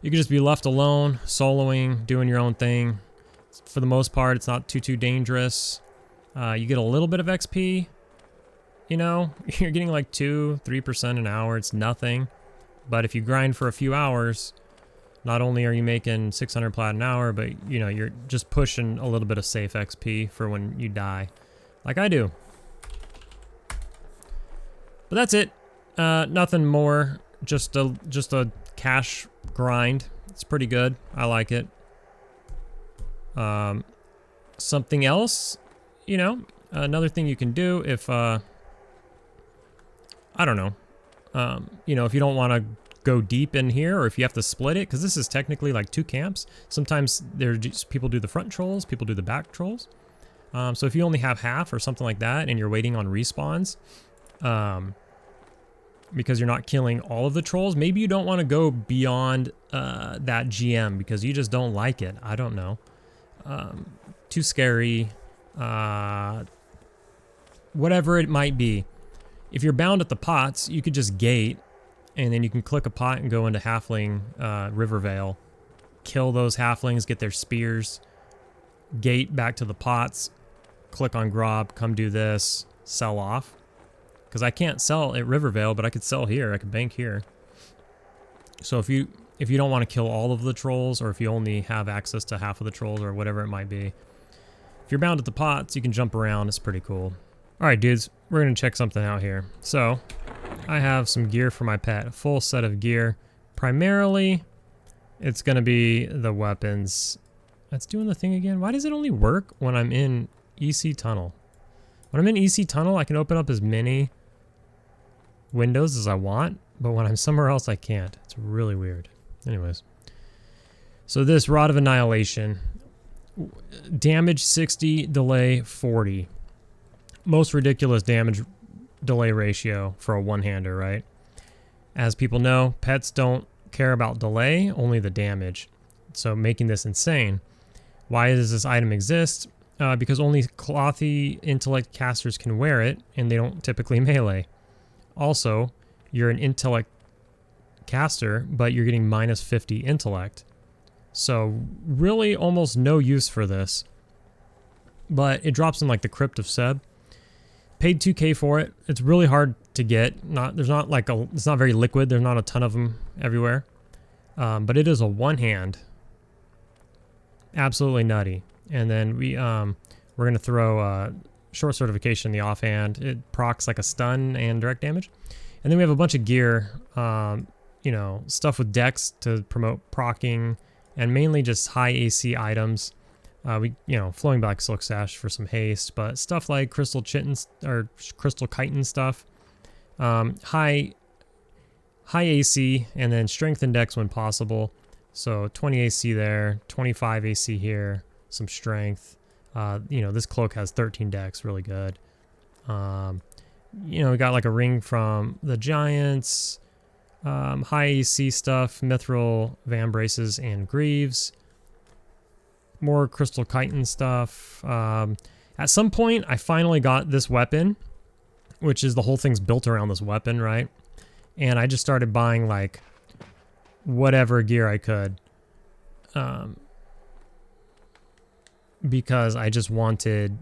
You can just be left alone, soloing, doing your own thing. For the most part, it's not too dangerous. You get a little bit of XP. You know, you're getting like 2-3% an hour. It's nothing. But if you grind for a few hours, not only are you making 600 plat an hour, but, you know, you're just pushing a little bit of safe XP for when you die, like I do. But that's it. Nothing more. Just a cash grind. It's pretty good. I like it. Something else, you know, another thing you can do if, I don't know, you know, if you don't want to go deep in here, or if you have to split it, because this is technically like 2 camps. Sometimes people do the front trolls, people do the back trolls. So if you only have half or something like that, and you're waiting on respawns, because you're not killing all of the trolls, maybe you don't want to go beyond that GM because you just don't like it. I don't know. Too scary, whatever it might be. If you're bound at the pots, you could just gate, and then you can click a pot and go into Halfling Rivervale, kill those Halflings, get their spears, gate back to the pots, click on Grobb, come do this, sell off. Because I can't sell at Rivervale, but I could sell here, I could bank here. So if you don't want to kill all of the trolls, or if you only have access to half of the trolls, or whatever it might be, if you're bound at the pots, you can jump around. It's pretty cool. Alright dudes, we're going to check something out here. So, I have some gear for my pet. A full set of gear. Primarily, it's going to be the weapons. That's doing the thing again. Why does it only work when I'm in EC Tunnel? When I'm in EC Tunnel, I can open up as many windows as I want, but when I'm somewhere else, I can't. It's really weird. Anyways. So this Rod of Annihilation. Damage 60, delay 40. Most ridiculous damage delay ratio for a one-hander, right? As people know, pets don't care about delay, only the damage. So making this insane. Why does this item exist? Because only clothy intellect casters can wear it, and they don't typically melee. Also, you're an intellect caster, but you're getting minus 50 intellect. So really almost no use for this. But it drops in like the Crypt of Seb. Paid 2K for it. It's really hard to get. It's not very liquid. There's not a ton of them everywhere. But it is a one-hand. Absolutely nutty. And then we're gonna throw short certification in the offhand. It procs like a stun and direct damage. And then we have a bunch of gear, you know, stuff with dex to promote proccing, and mainly just high AC items. Flowing back silk sash for some haste, but stuff like crystal chitin or crystal chitin stuff, high AC, and then strength and dex when possible. So 20 AC there, 25 AC here, some strength. This cloak has 13 dex, really good. We got like a ring from the Giants, high AC stuff, mithril vambraces and greaves. More crystal chitin stuff. At some point, I finally got this weapon, which is the whole thing's built around this weapon, right? And I just started buying like whatever gear I could, because I just wanted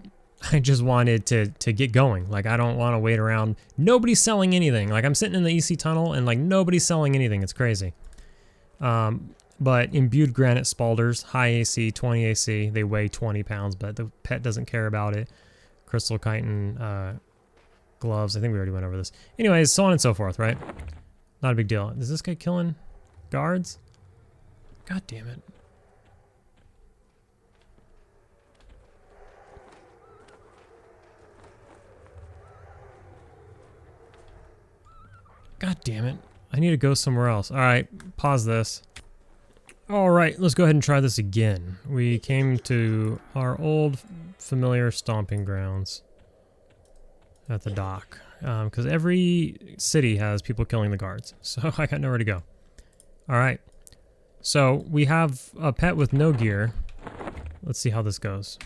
to get going. Like, I don't want to wait around. Nobody's selling anything. Like, I'm sitting in the EC tunnel and like nobody's selling anything. It's crazy. But imbued granite spalders, high AC, 20 AC, they weigh 20 pounds, but the pet doesn't care about it. Crystal chitin gloves, I think we already went over this. Anyways, so on and so forth, right? Not a big deal. Is this guy killing guards? God damn it. God damn it. I need to go somewhere else. Alright, pause this. Alright, let's go ahead and try this again. We came to our old familiar stomping grounds at the dock. Because every city has people killing the guards. So I got nowhere to go. Alright. So we have a pet with no gear. Let's see how this goes.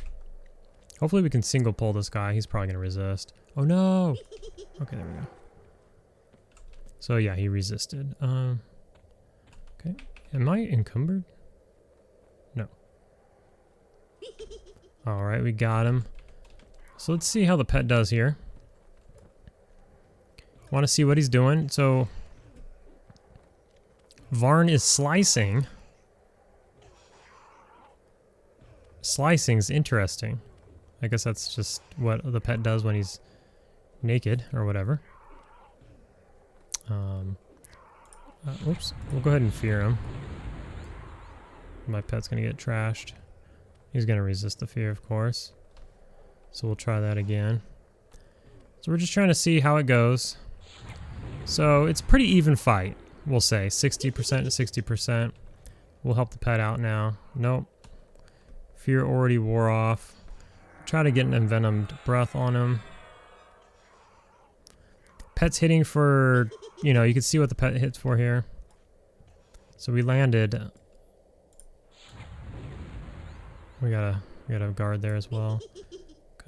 Hopefully we can single pull this guy. He's probably going to resist. Oh no! Okay, there we go. So yeah, he resisted. Okay. Am I encumbered? No. Alright, we got him. So let's see how the pet does here. Want to see what he's doing. So Varn is slicing. Slicing's interesting. I guess that's just what the pet does when he's naked or whatever. Oops. We'll go ahead and fear him. My pet's gonna get trashed. He's gonna resist the fear, of course. So we'll try that again. So we're just trying to see how it goes. So it's a pretty even fight, we'll say. 60% to 60%. We'll help the pet out now. Nope. Fear already wore off. Try to get an envenomed breath on him. Pet's hitting for, you know, you can see what the pet hits for here. So we landed. We got a guard there as well.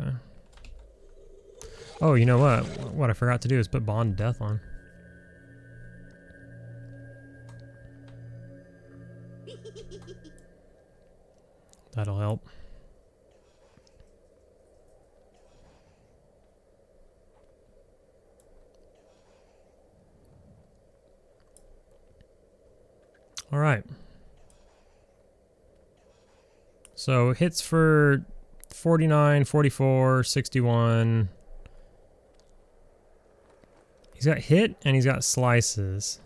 Okay. Oh, you know what? What I forgot to do is put Bond Death on. That'll help. All right. So hits for 49, 44, 61. He's got hit and he's got slices.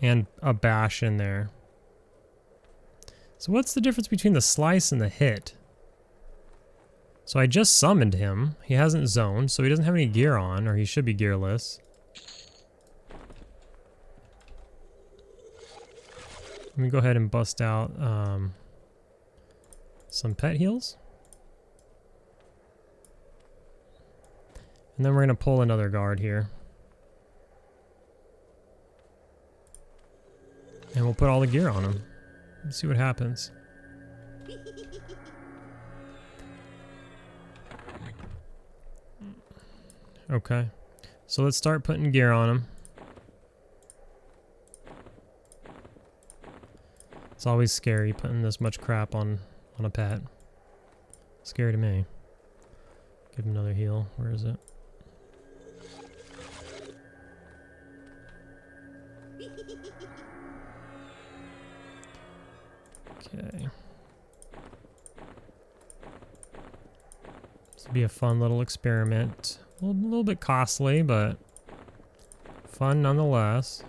And a bash in there. So what's the difference between the slice and the hit? So I just summoned him. He hasn't zoned, so he doesn't have any gear on, or he should be gearless. Let me go ahead and bust out some pet heals. And then we're going to pull another guard here. And we'll put all the gear on him. Let's see what happens. Okay. So let's start putting gear on him. It's always scary putting this much crap on a pet. Scary to me. Give him another heal. Where is it? Okay. This will be a fun little experiment. A little bit costly, but fun nonetheless.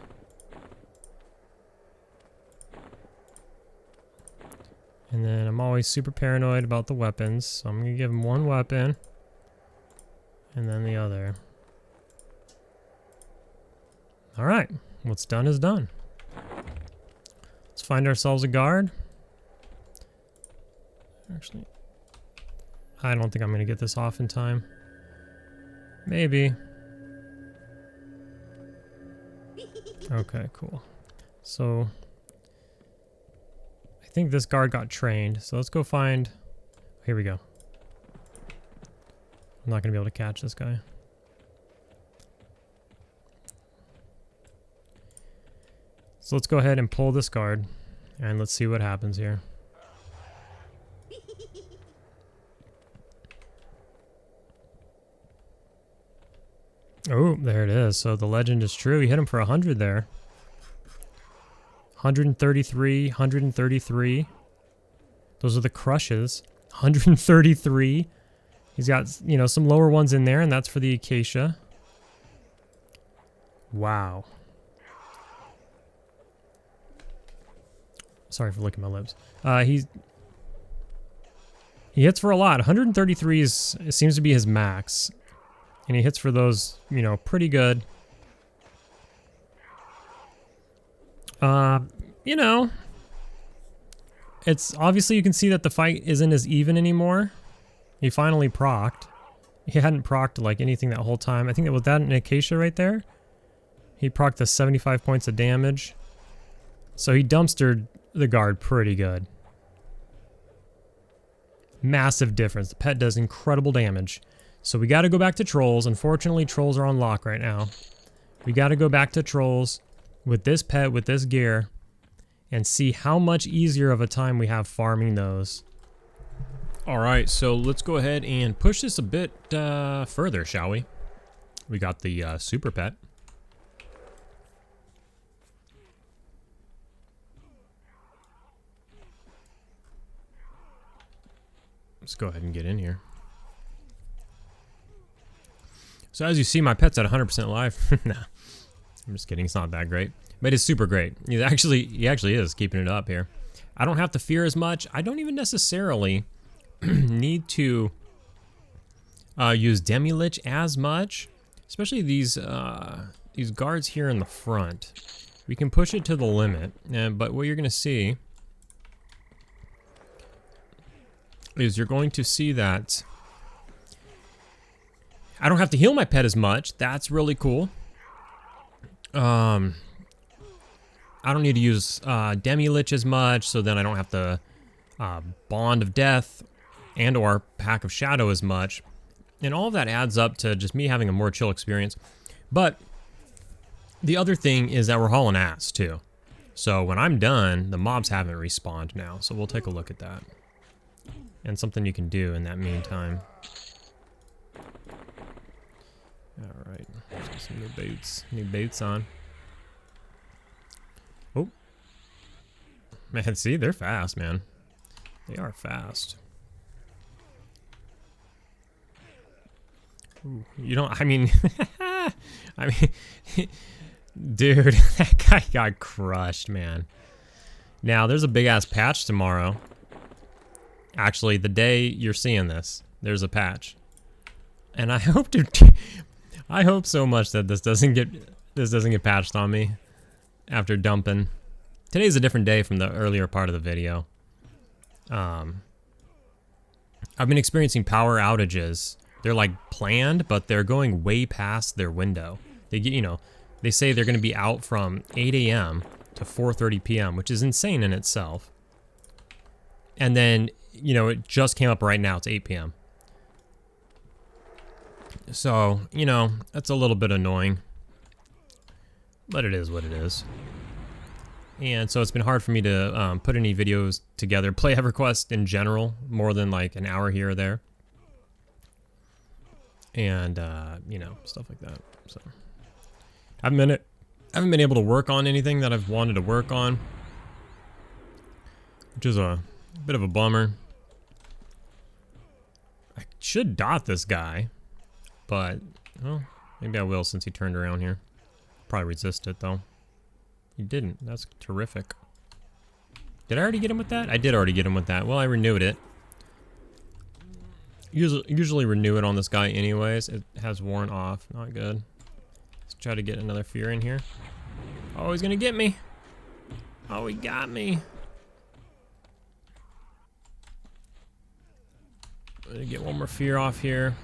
And then I'm always super paranoid about the weapons, so I'm going to give him one weapon and then the other. Alright, what's done is done. Let's find ourselves a guard. Actually, I don't think I'm going to get this off in time. Maybe. Okay, cool. So I think this guard got trained, so let's go find... Here we go. I'm not going to be able to catch this guy. So let's go ahead and pull this guard, and let's see what happens here. Oh, there it is. So the legend is true. He hit him for 100 there. 133, 133. Those are the crushes. 133. He's got, you know, some lower ones in there, and that's for the acacia. Wow. Sorry for licking my lips. He hits for a lot. 133 seems to be his max. And he hits for those, you know, pretty good. You know, it's obviously you can see that the fight isn't as even anymore. He finally procced. He hadn't procced like anything that whole time. I think that was that an acacia right there. He procced the 75 points of damage. So he dumpstered the guard pretty good. Massive difference. The pet does incredible damage. So we got to go back to trolls. Unfortunately, trolls are on lock right now. We got to go back to trolls with this pet, with this gear, and see how much easier of a time we have farming those. All right, so let's go ahead and push this a bit further, shall we? We got the super pet. Let's go ahead and get in here. So as you see, my pet's at 100% life. Nah, I'm just kidding. It's not that great, but it's super great. He actually is keeping it up here. I don't have to fear as much. I don't even necessarily need to use Demi-Lich as much, especially these guards here in the front. We can push it to the limit, but what you're going to see is you're going to see that I don't have to heal my pet as much. That's really cool. I don't need to use Demi-Lich as much, so then I don't have to Bond of Death and or Pack of Shadow as much. And all of that adds up to just me having a more chill experience. But the other thing is that we're hauling ass too. So when I'm done, the mobs haven't respawned now. So we'll take a look at that. And something you can do in that meantime. Alright, let's get some new boots on. Oh. Man, see, they're fast, man. They are fast. Ooh, you don't, I mean, dude, that guy got crushed, man. Now, there's a big-ass patch tomorrow. Actually, the day you're seeing this, there's a patch. And I hope I hope so much that this doesn't get patched on me after dumping. Today's a different day from the earlier part of the video. I've been experiencing power outages. They're like planned, but they're going way past their window. They get, you know, they say they're going to be out from 8 a.m. to 4:30 p.m., which is insane in itself. And then, you know, it just came up right now. It's 8 p.m. So, you know, that's a little bit annoying. But it is what it is. And so it's been hard for me to put any videos together. Play EverQuest in general, more than like an hour here or there. And, you know, stuff like that. So, I haven't been able to work on anything that I've wanted to work on. Which is a bit of a bummer. I should dot this guy. But, well, maybe I will since he turned around here. Probably resist it, though. He didn't. That's terrific. Did I already get him with that? I did already get him with that. Well, I renewed it. Usually renew it on this guy anyways. It has worn off. Not good. Let's try to get another fear in here. Oh, he's gonna get me. Oh, he got me. I'm gonna get one more fear off here.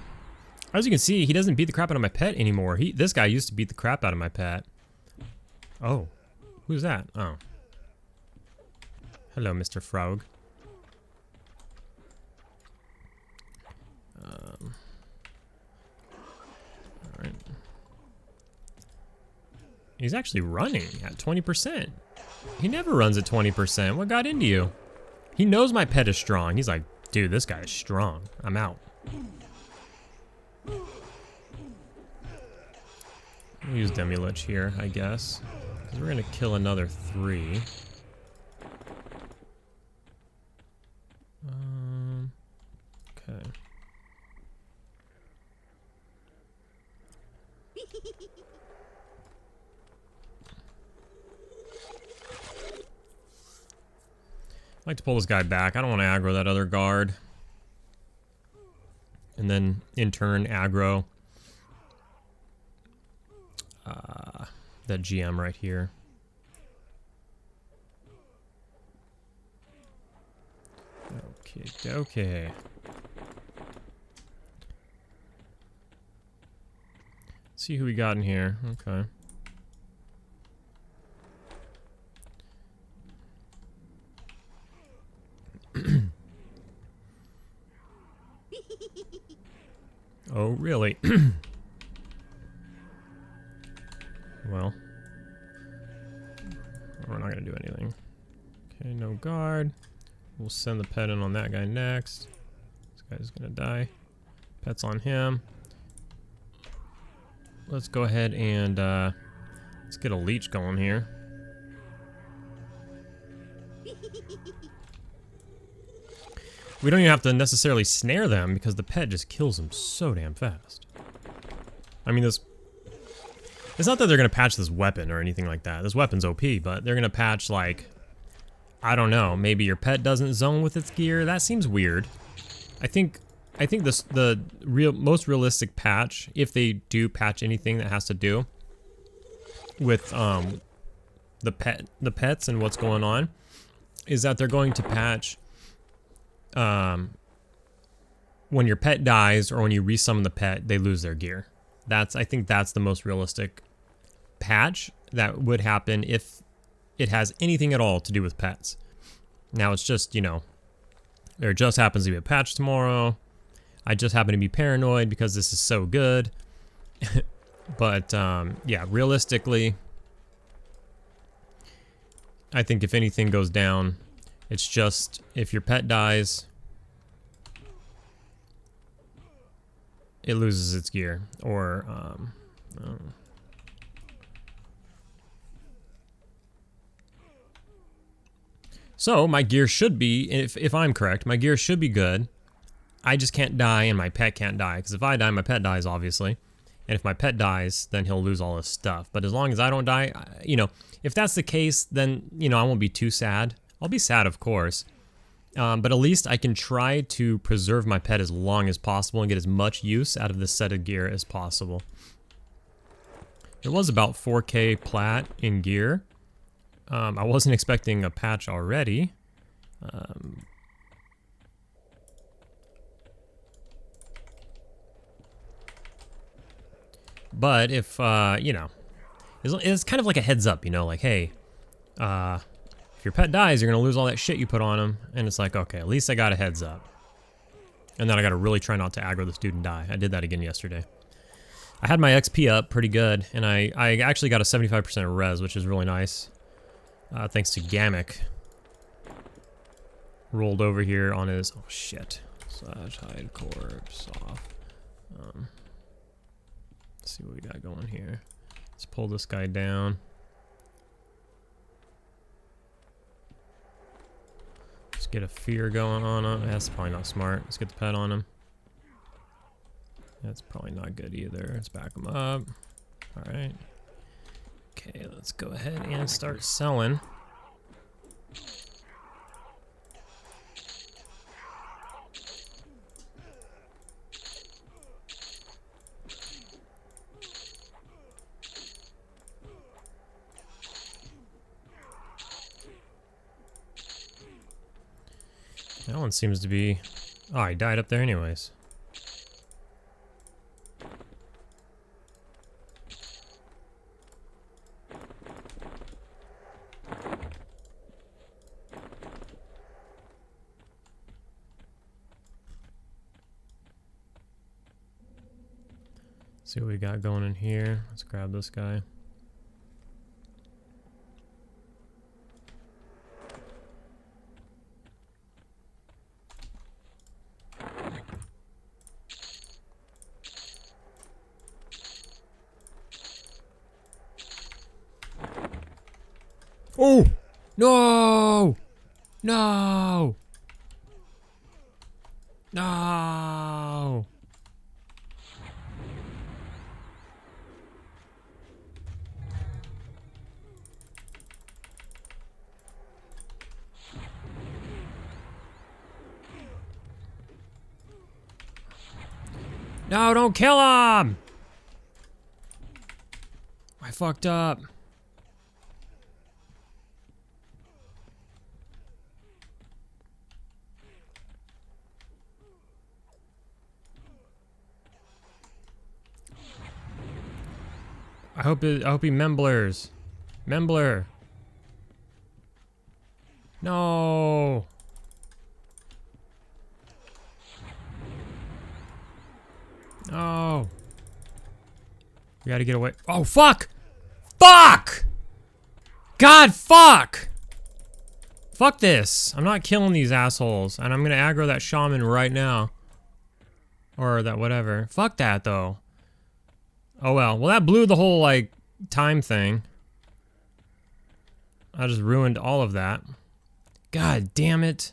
As you can see, he doesn't beat the crap out of my pet anymore. This guy used to beat the crap out of my pet. Oh. Who's that? Oh. Hello, Mr. Frog. Alright. He's actually running at 20%. He never runs at 20%. What got into you? He knows my pet is strong. He's like, dude, this guy is strong. I'm out. I'll use Demi-Lich here, I guess. We're gonna kill another 3. Okay. I'd like to pull this guy back. I don't want to aggro that other guard. And then, in turn, aggro that GM right here. Okay. See who we got in here. Okay. Oh, really? Well, we're not gonna do anything. Okay, no guard. We'll send the pet in on that guy next. This guy's gonna die. Pet's on him. Let's go ahead and let's get a leech going here. We don't even have to necessarily snare them because the pet just kills them so damn fast. I mean, it's not that they're gonna patch this weapon or anything like that. This weapon's OP, but they're gonna patch, like, I don't know, maybe your pet doesn't zone with its gear. That seems weird. I think the most realistic patch, if they do patch anything that has to do with the pets and what's going on, is that they're going to patch when your pet dies or when you resummon the pet, they lose their gear. I think that's the most realistic patch that would happen if it has anything at all to do with pets. Now it's just, you know, there just happens to be a patch tomorrow. I just happen to be paranoid because this is so good. But yeah, realistically, I think if anything goes down, it's just if your pet dies, it loses its gear, or so my gear should be, if I'm correct, my gear should be good. I just can't die and my pet can't die, because if I die, my pet dies, obviously. And if my pet dies, then he'll lose all his stuff. But as long as I don't die, you know, if that's the case, then, you know, I won't be too sad. I'll be sad, of course. But at least I can try to preserve my pet as long as possible and get as much use out of this set of gear as possible. It was about 4K Plat in gear. I wasn't expecting a patch already. But if, you know, it's kind of like a heads up, you know, like, hey, if your pet dies, you're going to lose all that shit you put on him. And it's like, okay, at least I got a heads up. And then I got to really try not to aggro this dude and die. I did that again yesterday. I had my XP up pretty good, and I actually got a 75% res, which is really nice. Thanks to Gamic. Rolled over here on his, oh shit. Slash hide corpse off. Let's see what we got going here. Let's pull this guy down. Let's get a fear going on him. That's probably not smart. Let's get the pet on him. That's probably not good either. Let's back him up. Alright. Okay, let's go ahead and start selling. That one seems to be... Oh, he died up there anyways. See what we got going in here. Let's grab this guy. Oh! No! No! No! No, don't kill him! I fucked up. I hope he memblers. Membler. No. No. We gotta get away. Oh, fuck! Fuck! God, fuck! Fuck this. I'm not killing these assholes. And I'm gonna aggro that shaman right now. Or that whatever. Fuck that, though. Oh, well. Well, that blew the whole, like, time thing. I just ruined all of that. God damn it.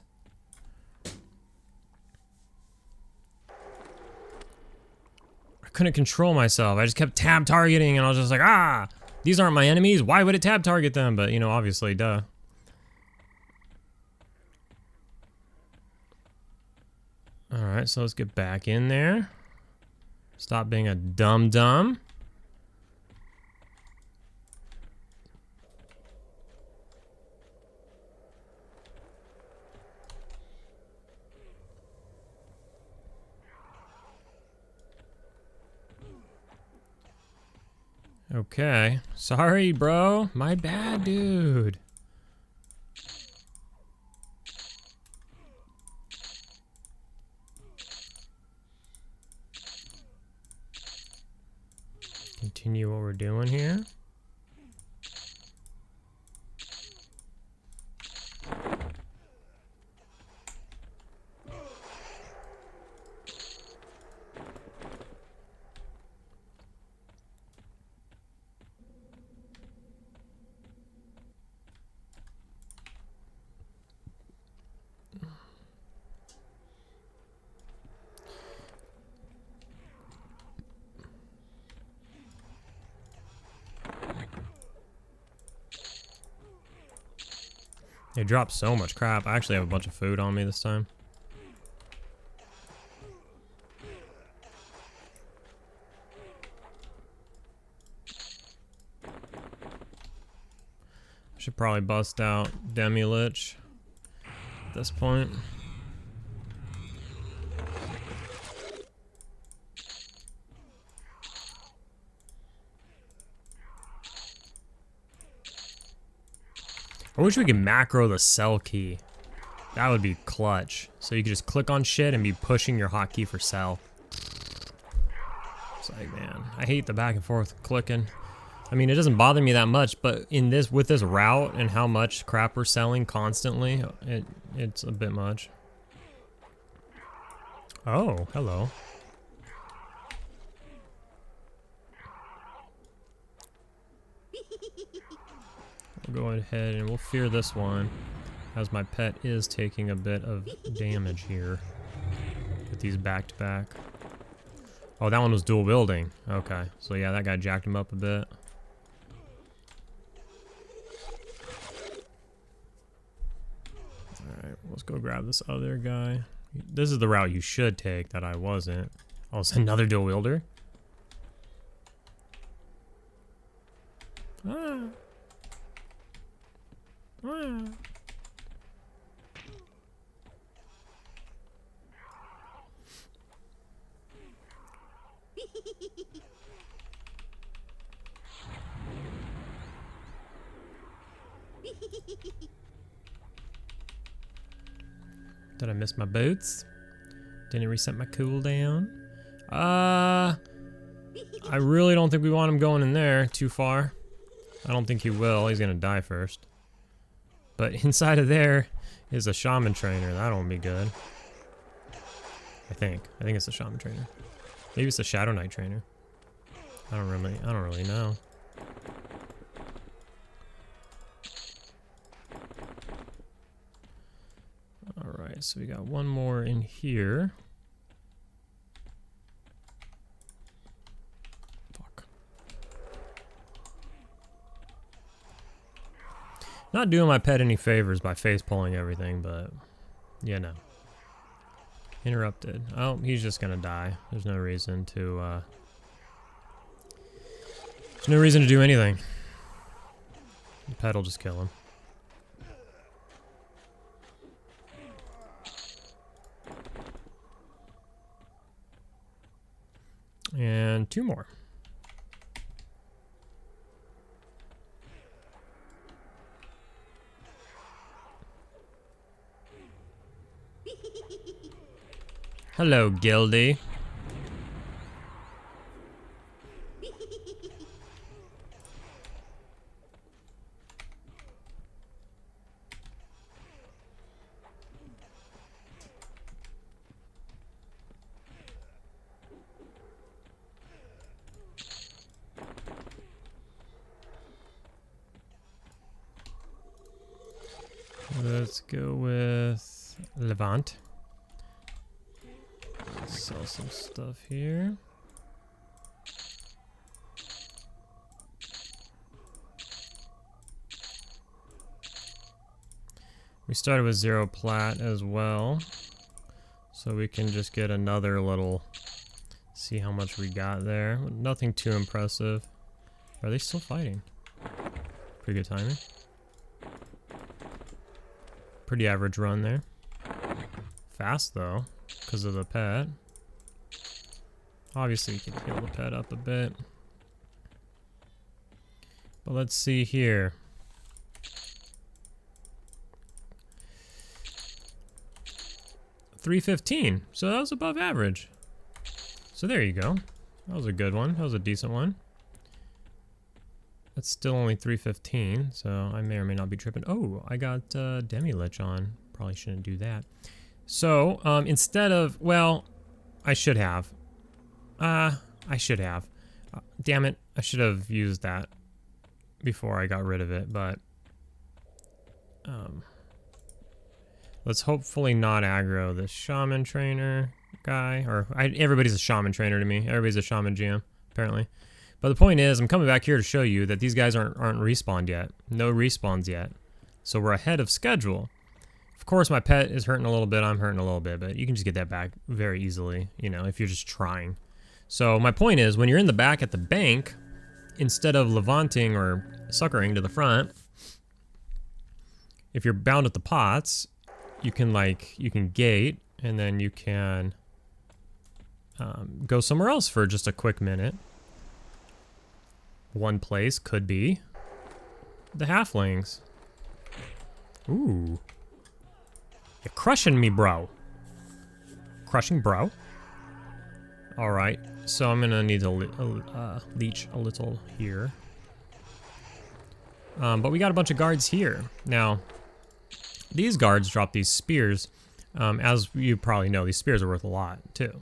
I couldn't control myself. I just kept tab targeting and I was just like, ah! These aren't my enemies. Why would it tab target them? But, you know, obviously, duh. Alright, so let's get back in there. Stop being a dum-dum. Okay. Sorry, bro. My bad, dude. Continue what we're doing here. They dropped so much crap. I actually have a bunch of food on me this time. Should probably bust out Demi-Lich at this point. I wish we could macro the sell key. That would be clutch. So you could just click on shit and be pushing your hotkey for sell. It's like, man, I hate the back and forth clicking. I mean, it doesn't bother me that much, but in this, with this route and how much crap we're selling constantly, it's a bit much. Oh, hello. We'll go ahead and we'll fear this one, as my pet is taking a bit of damage here with these back-to-back. Oh, that one was dual wielding. Okay, so yeah, that guy jacked him up a bit. Alright, let's go grab this other guy. This is the route you should take that I wasn't. Oh, it's another dual wielder? Ah. Ah. Did I miss my boots? Didn't it reset my cooldown? I really don't think we want him going in there too far. I don't think he will. He's gonna die first. But inside of there is a shaman trainer. That won't be good. I think it's a shaman trainer. Maybe it's a Shadow Knight trainer. I don't really know. so we got one more in here. Fuck. Not doing my pet any favors by face pulling everything, but you know. Interrupted. Oh, he's just gonna die. There's no reason to there's no reason to do anything. The pet will just kill him. And 2 more. Hello, Gildy. Let's go with Levant. Sell some stuff here. We started with 0 plat as well, so we can just get another little, see how much we got there. Nothing too impressive. Are they still fighting? Pretty good timing. Pretty average run there. Fast though, because of the pet. Obviously you can heal the pet up a bit. But let's see here. $315, so that was above average. So there you go. That was a good one. That was a decent one. That's still only $315, so I may or may not be tripping. Oh, I got Demi-Lich on. Probably shouldn't do that. So, instead of, well, I should have. I should have. Damn it, I should have used that before I got rid of it, but let's hopefully not aggro the shaman trainer guy, or everybody's a shaman trainer to me. Everybody's a shaman GM, apparently. But the point is, I'm coming back here to show you that these guys aren't respawned yet. No respawns yet. So we're ahead of schedule. Of course, my pet is hurting a little bit, I'm hurting a little bit, but you can just get that back very easily, you know, if you're just trying. So my point is, when you're in the back at the bank, instead of levanting or suckering to the front, if you're bound at the pots, you can gate, and then you can go somewhere else for just a quick minute. One place could be the halflings. Ooh. You're crushing me, bro. Crushing, bro. Alright, so I'm gonna need to leech a little here. But we got a bunch of guards here. Now, these guards drop these spears. As you probably know, these spears are worth a lot, too.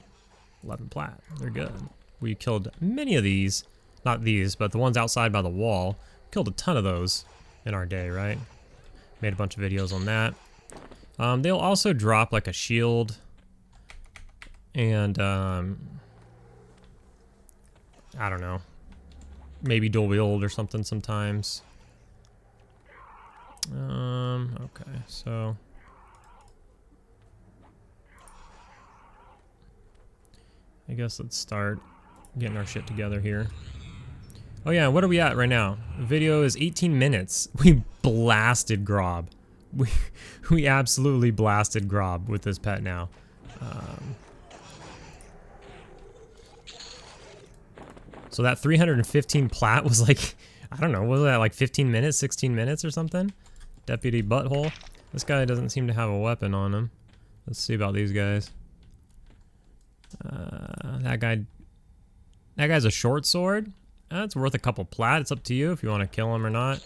11 plat. They're good. We killed many of these. Not these, but the ones outside by the wall. Killed a ton of those in our day, right? Made a bunch of videos on that. They'll also drop like a shield and I don't know, maybe dual wield or something sometimes. Okay, so I guess let's start getting our shit together here. Oh yeah, what are we at right now? The video is 18 minutes. We blasted Grobb. We absolutely blasted Grobb with this pet now. So that 315 plat was like, I don't know, was that like 15 minutes, 16 minutes or something? Deputy Butthole. This guy doesn't seem to have a weapon on him. Let's see about these guys. That guy's a short sword. That's worth a couple plat. It's up to you if you want to kill him or not.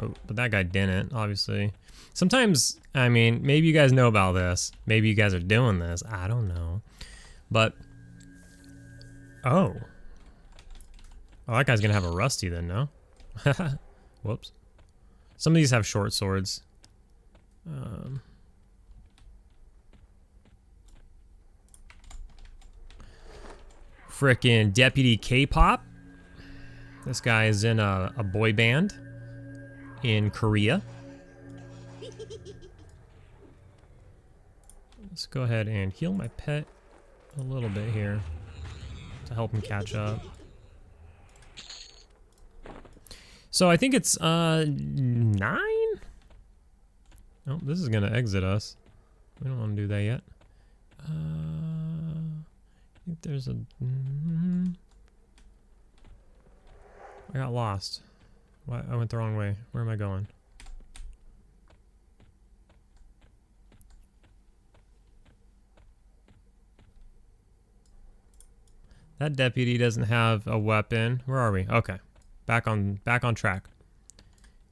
Oh, but that guy didn't, obviously. Sometimes, I mean, maybe you guys know about this. Maybe you guys are doing this. I don't know. But, oh. Oh, that guy's gonna have a rusty then, no? Whoops. Some of these have short swords. frickin' Deputy K-pop. This guy is in a boy band in Korea. Let's go ahead and heal my pet a little bit here to help him catch up. So I think it's 9? Oh, this is gonna exit us. We don't want to do that yet. I think there's a... I got lost. Why? I went the wrong way. Where am I going? That deputy doesn't have a weapon. Where are we? Okay. Back on track.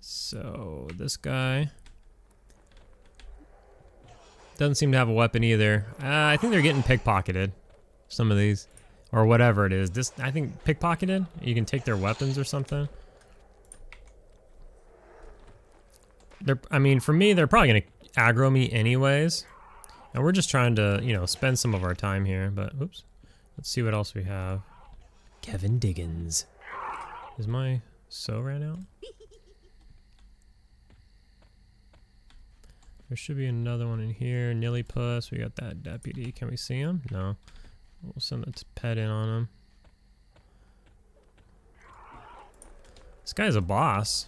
So this guy doesn't seem to have a weapon either. I think they're getting pickpocketed. Some of these. Or whatever it is. This, I think, pickpocketed? You can take their weapons or something. I mean, for me, they're probably going to aggro me anyways. And we're just trying to, you know, spend some of our time here. But, oops. Let's see what else we have. Kevin Diggins. Is my so ran out? There should be another one in here. Nillypuss. We got that deputy. Can we see him? No. We'll send the pet in on him. This guy's a boss.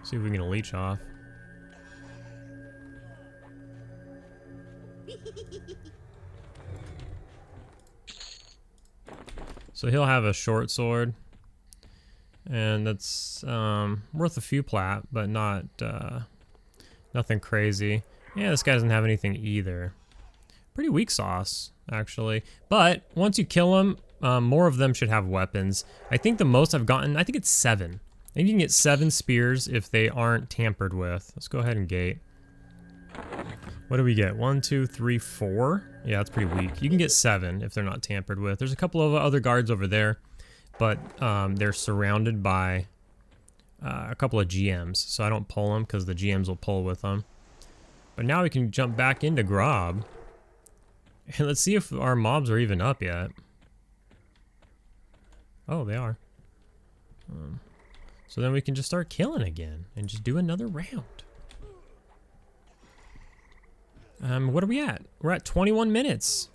See if we can leech off. So he'll have a short sword. And that's worth a few plat, but not nothing crazy. Yeah, this guy doesn't have anything either. Pretty weak sauce, actually. But once you kill him, more of them should have weapons. I think the most I've gotten, I think it's 7. I think you can get 7 spears if they aren't tampered with. Let's go ahead and gate. What do we get? 1, 2, 3, 4? Yeah, that's pretty weak. You can get 7 if they're not tampered with. There's a couple of other guards over there, but they're surrounded by a couple of GMs, so I don't pull them because the GMs will pull with them. But now we can jump back into Grobb. And let's see if our mobs are even up yet. Oh, they are. So then we can just start killing again and just do another round. What are we at? We're at 21 minutes.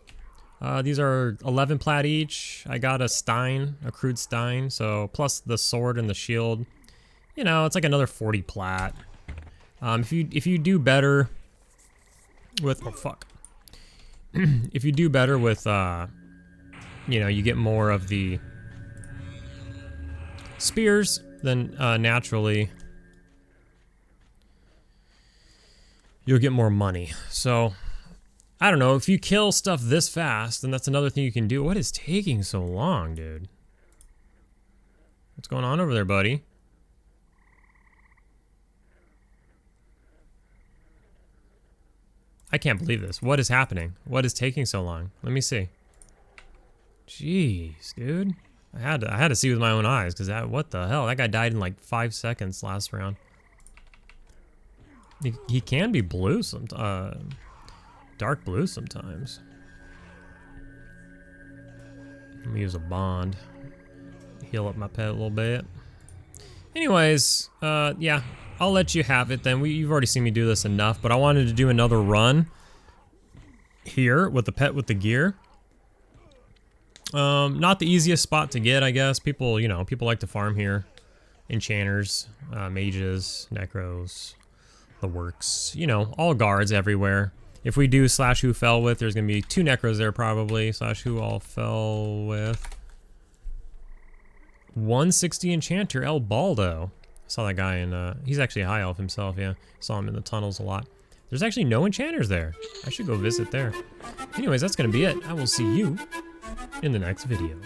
These are 11 plat each. I got a Stein, a crude Stein, so plus the sword and the shield. You know, it's like another 40 plat. If you do better with, oh fuck. If you do better with, you know, you get more of the spears, then naturally you'll get more money. So, I don't know, if you kill stuff this fast, then that's another thing you can do. What is taking so long, dude? What's going on over there, buddy? I can't believe this. What is happening? What is taking so long? Let me see. Jeez, dude. I had to see with my own eyes, because what the hell? That guy died in like 5 seconds last round. He can be blue sometimes. Dark blue sometimes. Let me use a bond. Heal up my pet a little bit. Anyways, yeah. I'll let you have it then. You've already seen me do this enough, but I wanted to do another run here with the pet with the gear. Not the easiest spot to get, I guess. People, you know, people like to farm here. Enchanters, mages, necros, the works. You know, all guards everywhere. If we do slash who fell with, there's gonna be 2 necros there probably. Slash who all fell with. 160 enchanter El Baldo. I saw that guy in, he's actually a high elf himself, yeah. Saw him in the tunnels a lot. There's actually no enchanters there. I should go visit there. Anyways, that's gonna be it. I will see you in the next video.